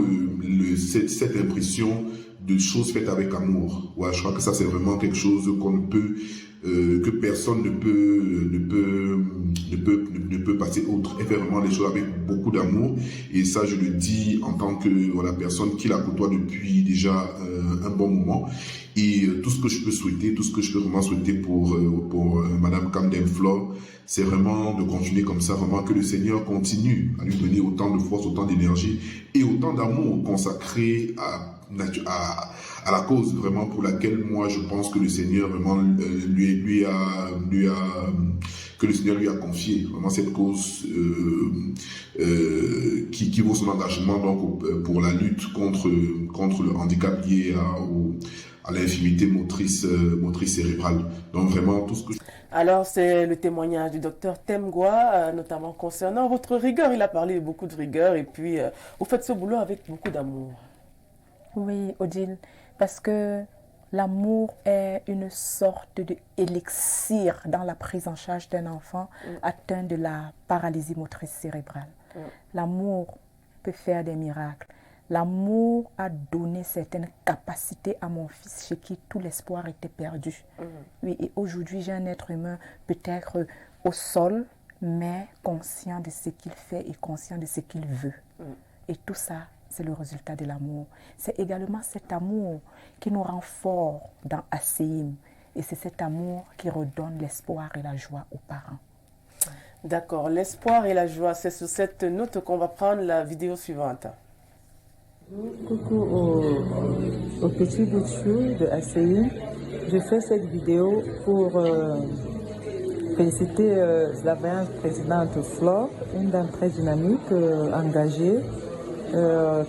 cette impression de choses faites avec amour. Ouais, je crois que ça c'est vraiment quelque chose que personne ne peut passer outre. Elle fait vraiment les choses avec beaucoup d'amour, et ça je le dis en tant que personne qui la côtoie depuis déjà un bon moment. Et tout ce que je peux souhaiter, tout ce que je peux vraiment souhaiter pour Madame Camden Flore, c'est vraiment de continuer comme ça, vraiment que le Seigneur continue à lui donner autant de force, autant d'énergie et autant d'amour consacré à la cause vraiment pour laquelle moi je pense que le Seigneur vraiment que le Seigneur lui a confié, vraiment cette cause qui vaut son engagement donc pour la lutte contre le handicap lié à l'infirmité motrice cérébrale. Donc vraiment tout ce que Alors, c'est le témoignage du docteur Temgwa, notamment concernant votre rigueur. Il a parlé beaucoup de rigueur et puis vous faites ce boulot avec beaucoup d'amour. Oui, Odile, parce que L'amour est une sorte d'élixir dans la prise en charge d'un enfant atteint de la paralysie motrice cérébrale. L'amour peut faire des miracles. L'amour a donné certaines capacités à mon fils chez qui tout l'espoir était perdu. Oui, et aujourd'hui, j'ai un être humain peut-être au sol, mais conscient de ce qu'il fait et conscient de ce qu'il veut. Et tout ça, c'est le résultat de l'amour. C'est également cet amour qui nous rend forts dans Asséim. Et c'est cet amour qui redonne l'espoir et la joie aux parents. D'accord, l'espoir et la joie, c'est sur cette note qu'on va prendre la vidéo suivante. Coucou au petit Bouchou de Asséim. Je fais cette vidéo pour féliciter la vaillante présidente Flore, une dame très dynamique, engagée,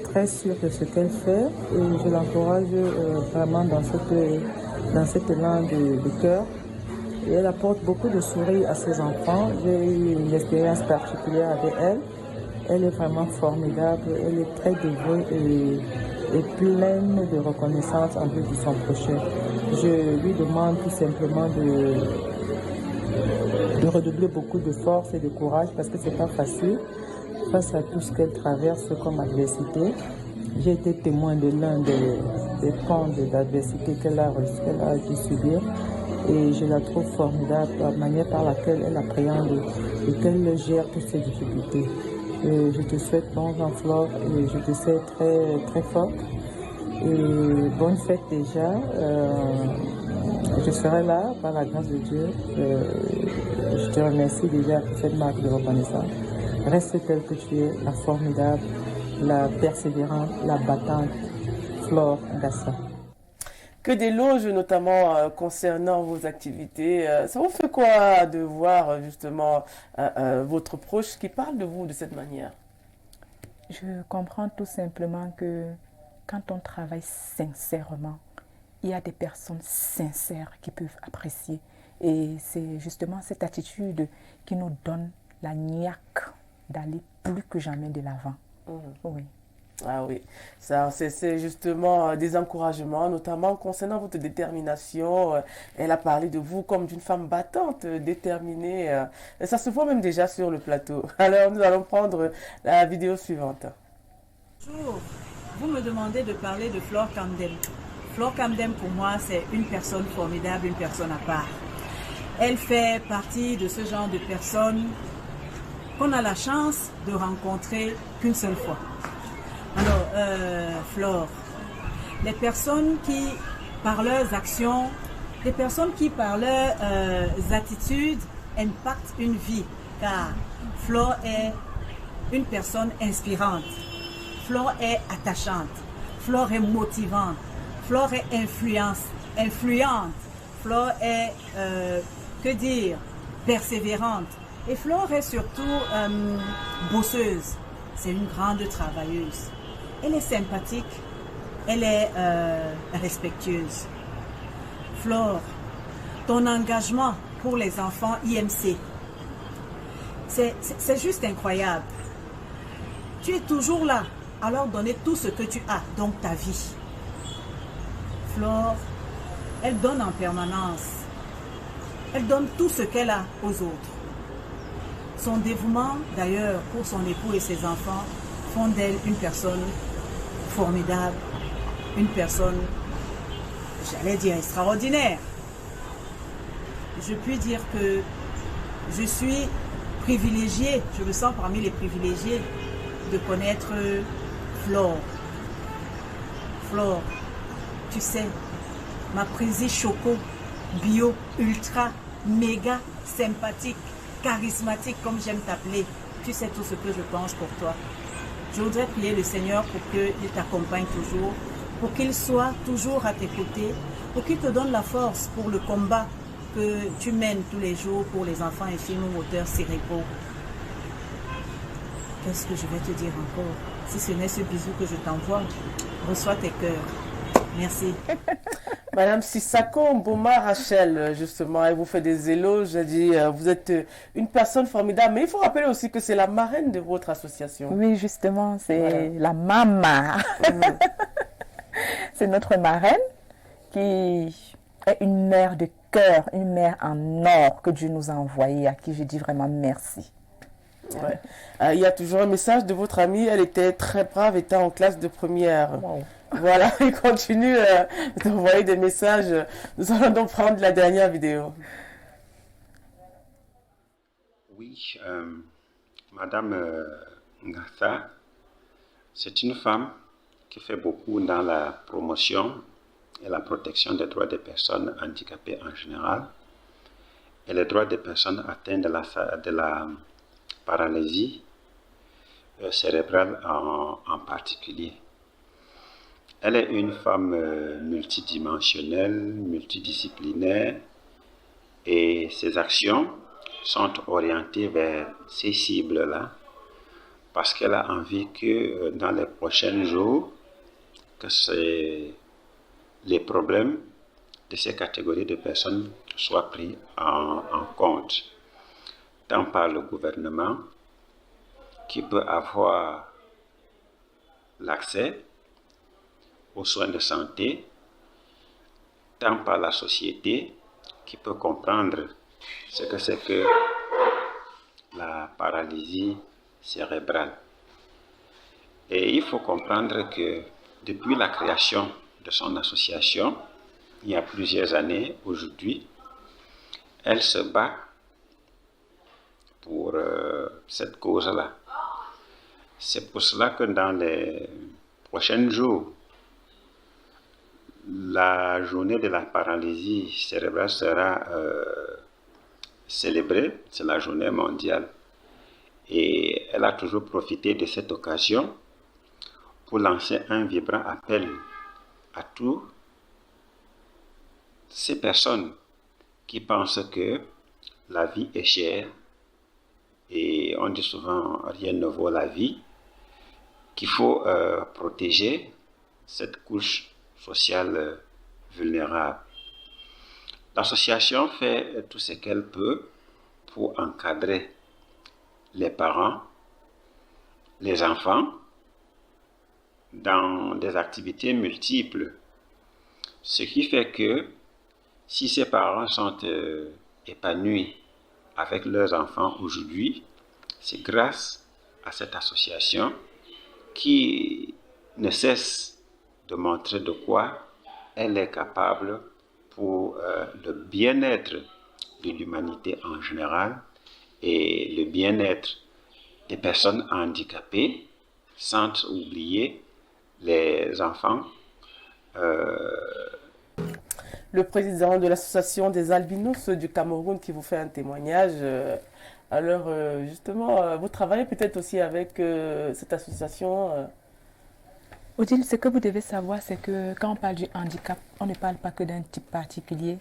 très sûre de ce qu'elle fait. Et je l'encourage vraiment dans cet élan de cœur. Et elle apporte beaucoup de sourires à ses enfants. J'ai eu une expérience particulière avec elle. Elle est vraiment formidable, elle est très dévouée et pleine de reconnaissance envers son prochain. Je lui demande tout simplement de redoubler beaucoup de force et de courage parce que c'est pas facile face à tout ce qu'elle traverse comme adversité. J'ai été témoin de l'un des pans d'adversité qu'elle a dû subir. Et je la trouve formidable, la manière par laquelle elle appréhende et qu'elle gère toutes ces difficultés. Je te souhaite bon vent, Flore, et je te sais très, très forte. Et bonne fête déjà. Je serai là, par la grâce de Dieu. Je te remercie déjà pour cette marque de reconnaissance. Reste telle que tu es, la formidable, la persévérante, la battante, Flore Ngassa. Que d'éloges, notamment concernant vos activités. Ça vous fait quoi de voir justement votre proche qui parle de vous de cette manière? Je comprends tout simplement que quand on travaille sincèrement, il y a des personnes sincères qui peuvent apprécier. Et c'est justement cette attitude qui nous donne la niaque d'aller plus que jamais de l'avant. Oui. Ah oui, ça c'est justement des encouragements, notamment concernant votre détermination. Elle a parlé de vous comme d'une femme battante, déterminée. Ça se voit même déjà sur le plateau. Alors nous allons prendre la vidéo suivante. Bonjour, vous me demandez de parler de Flore Kamdem. Flore Kamdem pour moi c'est une personne formidable, une personne à part. Elle fait partie de ce genre de personnes qu'on a la chance de rencontrer qu'une seule fois. Alors, Flore, les personnes qui, par leurs actions, les personnes qui, par leurs attitudes, impactent une vie, car Flore est une personne inspirante, Flore est attachante, Flore est motivante, Flore est influente, Flore est, persévérante, et Flore est surtout bosseuse, c'est une grande travailleuse. Elle est sympathique, elle est respectueuse. Flore, ton engagement pour les enfants IMC, c'est juste incroyable. Tu es toujours là à leur donner tout ce que tu as, donc ta vie. Flore, elle donne en permanence. Elle donne tout ce qu'elle a aux autres. Son dévouement, d'ailleurs, pour son époux et ses enfants, font d'elle une personne formidable, une personne, j'allais dire, extraordinaire. Je puis dire que je suis privilégiée, je me sens parmi les privilégiés de connaître Flore. Flore, tu sais, ma prise choco, bio, ultra, méga, sympathique, charismatique, comme j'aime t'appeler. Tu sais tout ce que je pense pour toi. Je voudrais prier le Seigneur pour qu'il t'accompagne toujours, pour qu'il soit toujours à tes côtés, pour qu'il te donne la force pour le combat que tu mènes tous les jours pour les enfants et filles moteurs cérébraux. Qu'est-ce que je vais te dire encore? Si ce n'est ce bisou que je t'envoie, reçois tes cœurs. Merci. Madame Sissako Mboma Rachel, justement, elle vous fait des éloges. Elle dit, vous êtes une personne formidable. Mais il faut rappeler aussi que c'est la marraine de votre association. Oui, justement, c'est la mama. C'est notre marraine qui est une mère de cœur, une mère en or que Dieu nous a envoyée, à qui je dis vraiment merci. Ouais. Il y a toujours un message de votre amie, elle était très brave, était en classe de première. Wow. Voilà, il continue d'envoyer des messages. Nous allons donc prendre la dernière vidéo. Oui, Madame Ngassa, c'est une femme qui fait beaucoup dans la promotion et la protection des droits des personnes handicapées en général et les droits des personnes atteintes de la paralysie cérébrale en particulier. Elle est une femme multidimensionnelle, multidisciplinaire et ses actions sont orientées vers ces cibles-là parce qu'elle a envie que dans les prochains jours, que les problèmes de ces catégories de personnes soient pris en compte, tant par le gouvernement qui peut avoir l'accès aux soins de santé, tant par la société qui peut comprendre ce que c'est que la paralysie cérébrale. Et il faut comprendre que depuis la création de son association, il y a plusieurs années aujourd'hui, elle se bat pour cette cause-là. C'est pour cela que dans les prochains jours, la journée de la paralysie cérébrale sera célébrée, c'est la journée mondiale. Et elle a toujours profité de cette occasion pour lancer un vibrant appel à toutes ces personnes qui pensent que la vie est chère et on dit souvent rien ne vaut la vie, qu'il faut protéger cette couche sociale vulnérable. L'association fait tout ce qu'elle peut pour encadrer les parents, les enfants, dans des activités multiples. Ce qui fait que si ces parents sont épanouis avec leurs enfants aujourd'hui, c'est grâce à cette association qui ne cesse de montrer de quoi elle est capable pour le bien-être de l'humanité en général et le bien-être des personnes handicapées, sans oublier les enfants. Le président de l'association des albinos du Cameroun qui vous fait un témoignage. Alors, justement, vous travaillez peut-être aussi avec cette association Odile, ce que vous devez savoir, c'est que quand on parle du handicap, on ne parle pas que d'un type particulier,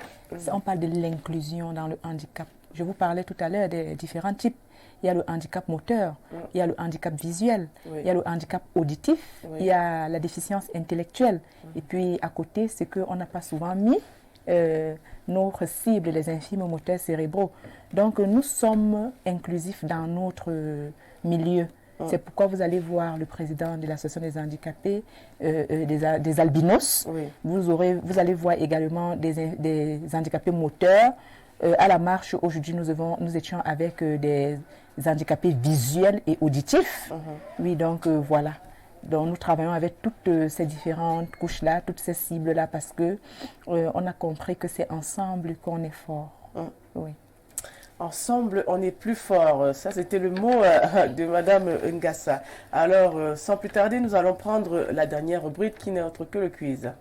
on parle de l'inclusion dans le handicap. Je vous parlais tout à l'heure des différents types. Il y a le handicap moteur, il y a le handicap visuel, il y a le handicap auditif, il y a la déficience intellectuelle. Et puis à côté, c'est qu'on n'a pas souvent mis notre cible, les infirmes moteurs cérébraux. Donc nous sommes inclusifs dans notre milieu. C'est pourquoi vous allez voir le président de l'association des handicapés, des albinos. Vous allez voir également des handicapés moteurs. À la marche, aujourd'hui, nous étions avec des handicapés visuels et auditifs. Oui, donc voilà. Donc nous travaillons avec toutes ces différentes couches-là, toutes ces cibles-là, parce que on a compris que c'est ensemble qu'on est fort. Oui. Ensemble, on est plus fort. Ça, c'était le mot de Madame Ngassa. Alors, sans plus tarder, nous allons prendre la dernière rubrique qui n'est autre que le quiz.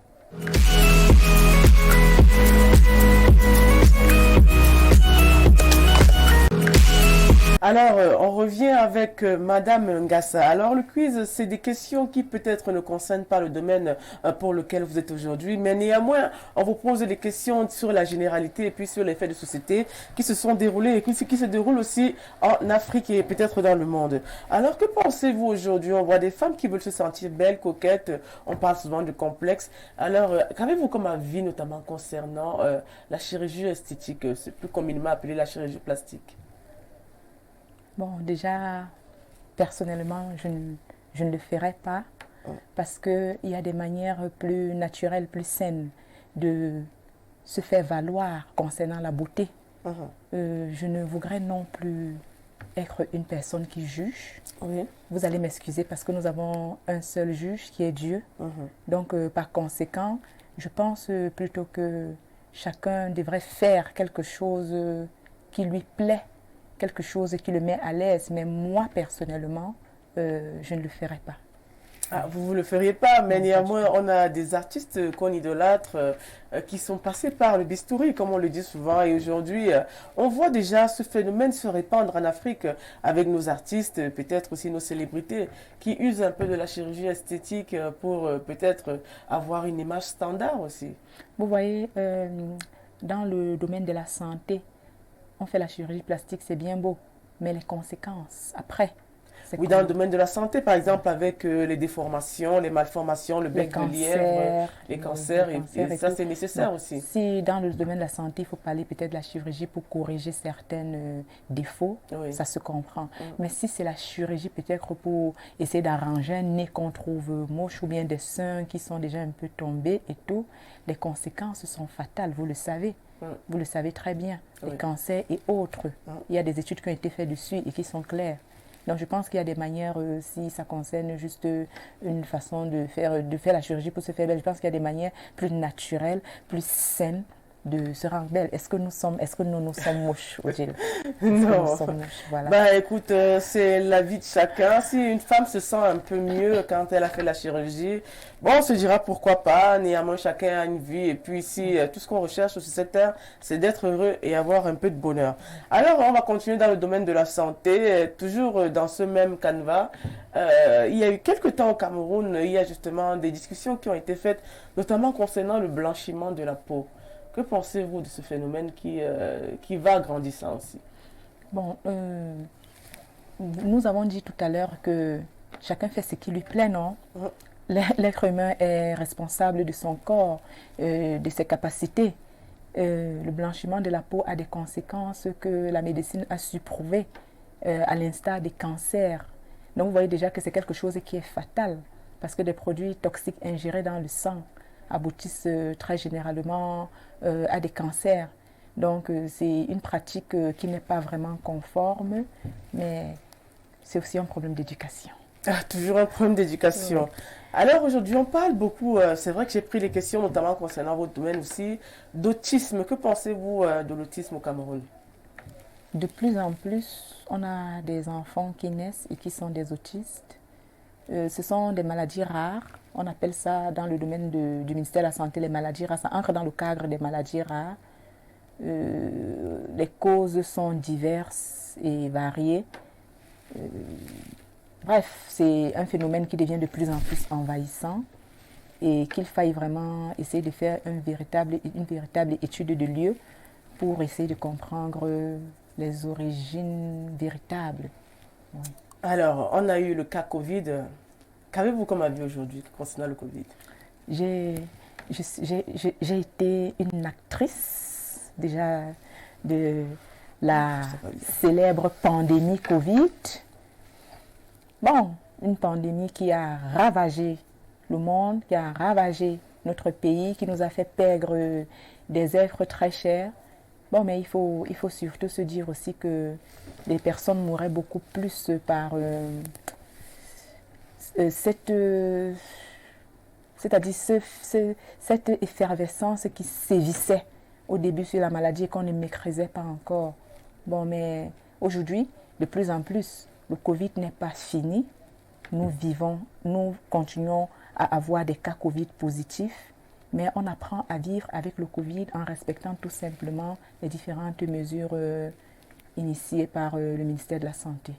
Alors, on revient avec Madame Ngassa. Alors, le quiz, c'est des questions qui peut-être ne concernent pas le domaine pour lequel vous êtes aujourd'hui, mais néanmoins, on vous pose des questions sur la généralité et puis sur les faits de société qui se sont déroulés et qui se déroulent aussi en Afrique et peut-être dans le monde. Alors, que pensez-vous aujourd'hui? On voit des femmes qui veulent se sentir belles, coquettes, on parle souvent de complexe. Alors, qu'avez-vous comme avis, notamment concernant la chirurgie esthétique? C'est plus communément appelé la chirurgie plastique. Bon, déjà, personnellement, je ne le ferai pas parce qu'il y a des manières plus naturelles, plus saines de se faire valoir concernant la beauté. Je ne voudrais non plus être une personne qui juge. Vous allez m'excuser parce que nous avons un seul juge qui est Dieu. Donc, par conséquent, je pense plutôt que chacun devrait faire quelque chose qui lui plaît, quelque chose qui le met à l'aise. Mais moi, personnellement, je ne le ferai pas. Ah, vous ne le feriez pas, mais néanmoins, on a des artistes qu'on idolâtre qui sont passés par le bistouri, comme on le dit souvent. Et aujourd'hui, on voit déjà ce phénomène se répandre en Afrique avec nos artistes, peut-être aussi nos célébrités, qui usent un peu de la chirurgie esthétique pour peut-être avoir une image standard aussi. Vous voyez, dans le domaine de la santé, on fait la chirurgie plastique, c'est bien beau, mais les conséquences après... Oui, dans le domaine de la santé, par exemple, avec les déformations, les malformations, le bec de lièvre, les cancers, et ça, c'est nécessaire aussi. Si dans le domaine de la santé, il faut parler peut-être de la chirurgie pour corriger certains défauts, ça se comprend. Mais si c'est la chirurgie peut-être pour essayer d'arranger un nez qu'on trouve moche ou bien des seins qui sont déjà un peu tombés et tout, les conséquences sont fatales, vous le savez. Vous le savez très bien, les cancers et autres. Il y a des études qui ont été faites dessus et qui sont claires. Donc, je pense qu'il y a des manières, si ça concerne juste une façon de faire la chirurgie pour se faire belle, je pense qu'il y a des manières plus naturelles, plus saines de se rendre belle. Est-ce que nous nous sommes moches, Odile? Non. Voilà. Bah, écoute, c'est la vie de chacun. Si une femme se sent un peu mieux quand elle a fait la chirurgie, bon, on se dira pourquoi pas. Néanmoins, chacun a une vie. Et puis ici, tout ce qu'on recherche sur cette terre, c'est d'être heureux et avoir un peu de bonheur. Alors, on va continuer dans le domaine de la santé, toujours dans ce même canevas. Il y a eu quelques temps au Cameroun, il y a justement des discussions qui ont été faites, notamment concernant le blanchiment de la peau. Que pensez-vous de ce phénomène qui va grandissant aussi? Bon, nous avons dit tout à l'heure que chacun fait ce qui lui plaît, non? L'être humain est responsable de son corps, de ses capacités. Le blanchiment de la peau a des conséquences que la médecine a su prouver, à l'instar des cancers. Donc vous voyez déjà que c'est quelque chose qui est fatal, parce que des produits toxiques ingérés dans le sang aboutissent très généralement à des cancers. Donc c'est une pratique qui n'est pas vraiment conforme, mais c'est aussi un problème d'éducation. Ah, toujours un problème d'éducation. Ouais. Alors aujourd'hui on parle beaucoup, c'est vrai que j'ai pris les questions notamment concernant votre domaine aussi, d'autisme. Que pensez-vous de l'autisme au Cameroun? De plus en plus, on a des enfants qui naissent et qui sont des autistes. Ce sont des maladies rares. On appelle ça dans le domaine du ministère de la Santé les maladies rares. Ça entre dans le cadre des maladies rares. Les causes sont diverses et variées. Bref, c'est un phénomène qui devient de plus en plus envahissant et qu'il faille vraiment essayer de faire une véritable étude de lieu pour essayer de comprendre les origines véritables. Oui. Alors, on a eu le cas Covid. Qu'avez-vous comme avis aujourd'hui concernant le Covid? J'ai été une actrice déjà de la célèbre pandémie Covid. Bon, une pandémie qui a ravagé le monde, qui a ravagé notre pays, qui nous a fait perdre des êtres très chers. Bon, mais il faut surtout se dire aussi que les personnes mourraient beaucoup plus par cette effervescence qui sévissait au début sur la maladie et qu'on ne maîtrisait pas encore. Bon, mais aujourd'hui, de plus en plus, le Covid n'est pas fini. Nous continuons à avoir des cas Covid positifs, mais on apprend à vivre avec le Covid en respectant tout simplement les différentes mesures initiées par le ministère de la Santé.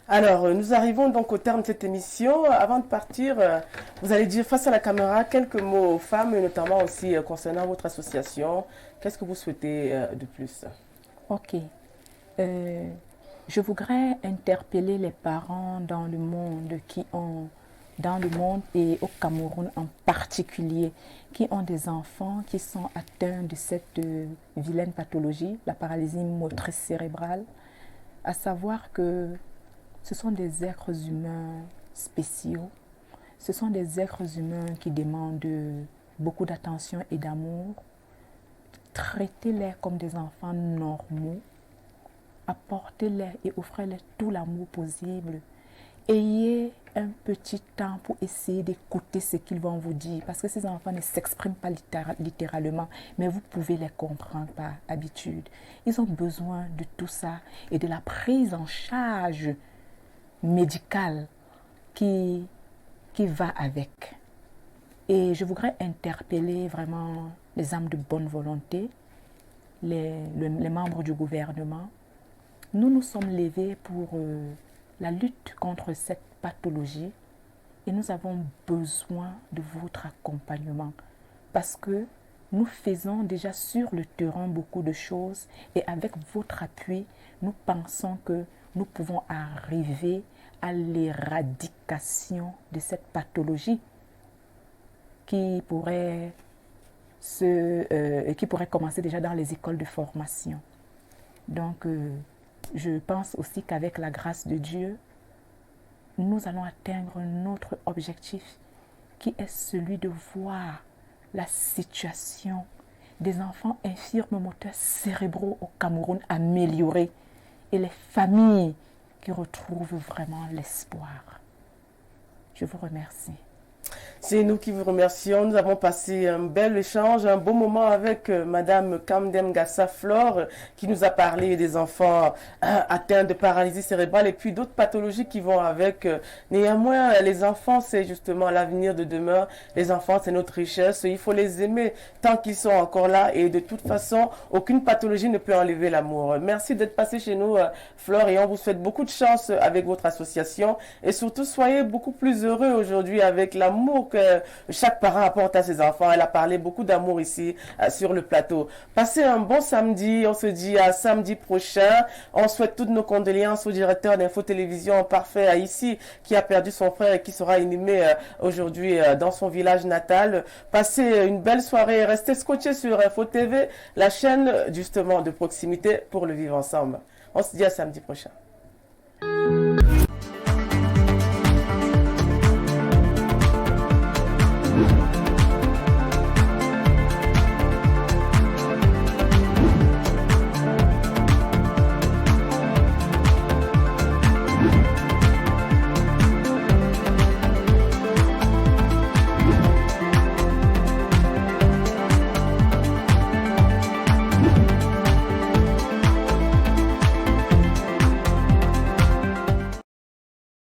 Alors, nous arrivons donc au terme de cette émission. Avant de partir, vous allez dire face à la caméra quelques mots aux femmes, et notamment aussi concernant votre association. Qu'est-ce que vous souhaitez de plus? Ok. Je voudrais interpeller les parents dans le monde et au Cameroun en particulier, qui ont des enfants qui sont atteints de cette vilaine pathologie, la paralysie motrice cérébrale, à savoir que ce sont des êtres humains spéciaux, ce sont des êtres humains qui demandent beaucoup d'attention et d'amour. Traitez-les comme des enfants normaux. Apportez-les et offrez-les tout l'amour possible. Ayez un petit temps pour essayer d'écouter ce qu'ils vont vous dire. Parce que ces enfants ne s'expriment pas littéralement, mais vous pouvez les comprendre par habitude. Ils ont besoin de tout ça et de la prise en charge médicale qui va avec. Et je voudrais interpeller vraiment les âmes de bonne volonté, les membres du gouvernement. Nous nous sommes levés pour la lutte contre cette pathologie et nous avons besoin de votre accompagnement parce que nous faisons déjà sur le terrain beaucoup de choses et avec votre appui, nous pensons que nous pouvons arriver à l'éradication de cette pathologie qui pourrait commencer déjà dans les écoles de formation. Donc, je pense aussi qu'avec la grâce de Dieu, nous allons atteindre notre objectif qui est celui de voir la situation des enfants infirmes moteurs cérébraux au Cameroun améliorer et les familles qui retrouvent vraiment l'espoir. Je vous remercie. C'est nous qui vous remercions. Nous avons passé un bel échange, un beau moment avec Madame Kamdem Ngassa Flore qui nous a parlé des enfants atteints de paralysie cérébrale et puis d'autres pathologies qui vont avec. Néanmoins, les enfants, c'est justement l'avenir de demain. Les enfants, c'est notre richesse. Il faut les aimer tant qu'ils sont encore là et de toute façon, aucune pathologie ne peut enlever l'amour. Merci d'être passé chez nous, Flore, et on vous souhaite beaucoup de chance avec votre association et surtout, soyez beaucoup plus heureux aujourd'hui avec l'amour que chaque parent apporte à ses enfants. Elle a parlé beaucoup d'amour ici sur le plateau. Passez un bon samedi. On se dit à samedi prochain. On souhaite toutes nos condoléances au directeur d'Info Télévision Parfait Haïti qui a perdu son frère et qui sera inhumé aujourd'hui dans son village natal. Passez une belle soirée. Restez scotchés sur Info TV, la chaîne justement de proximité pour le vivre ensemble. On se dit à samedi prochain.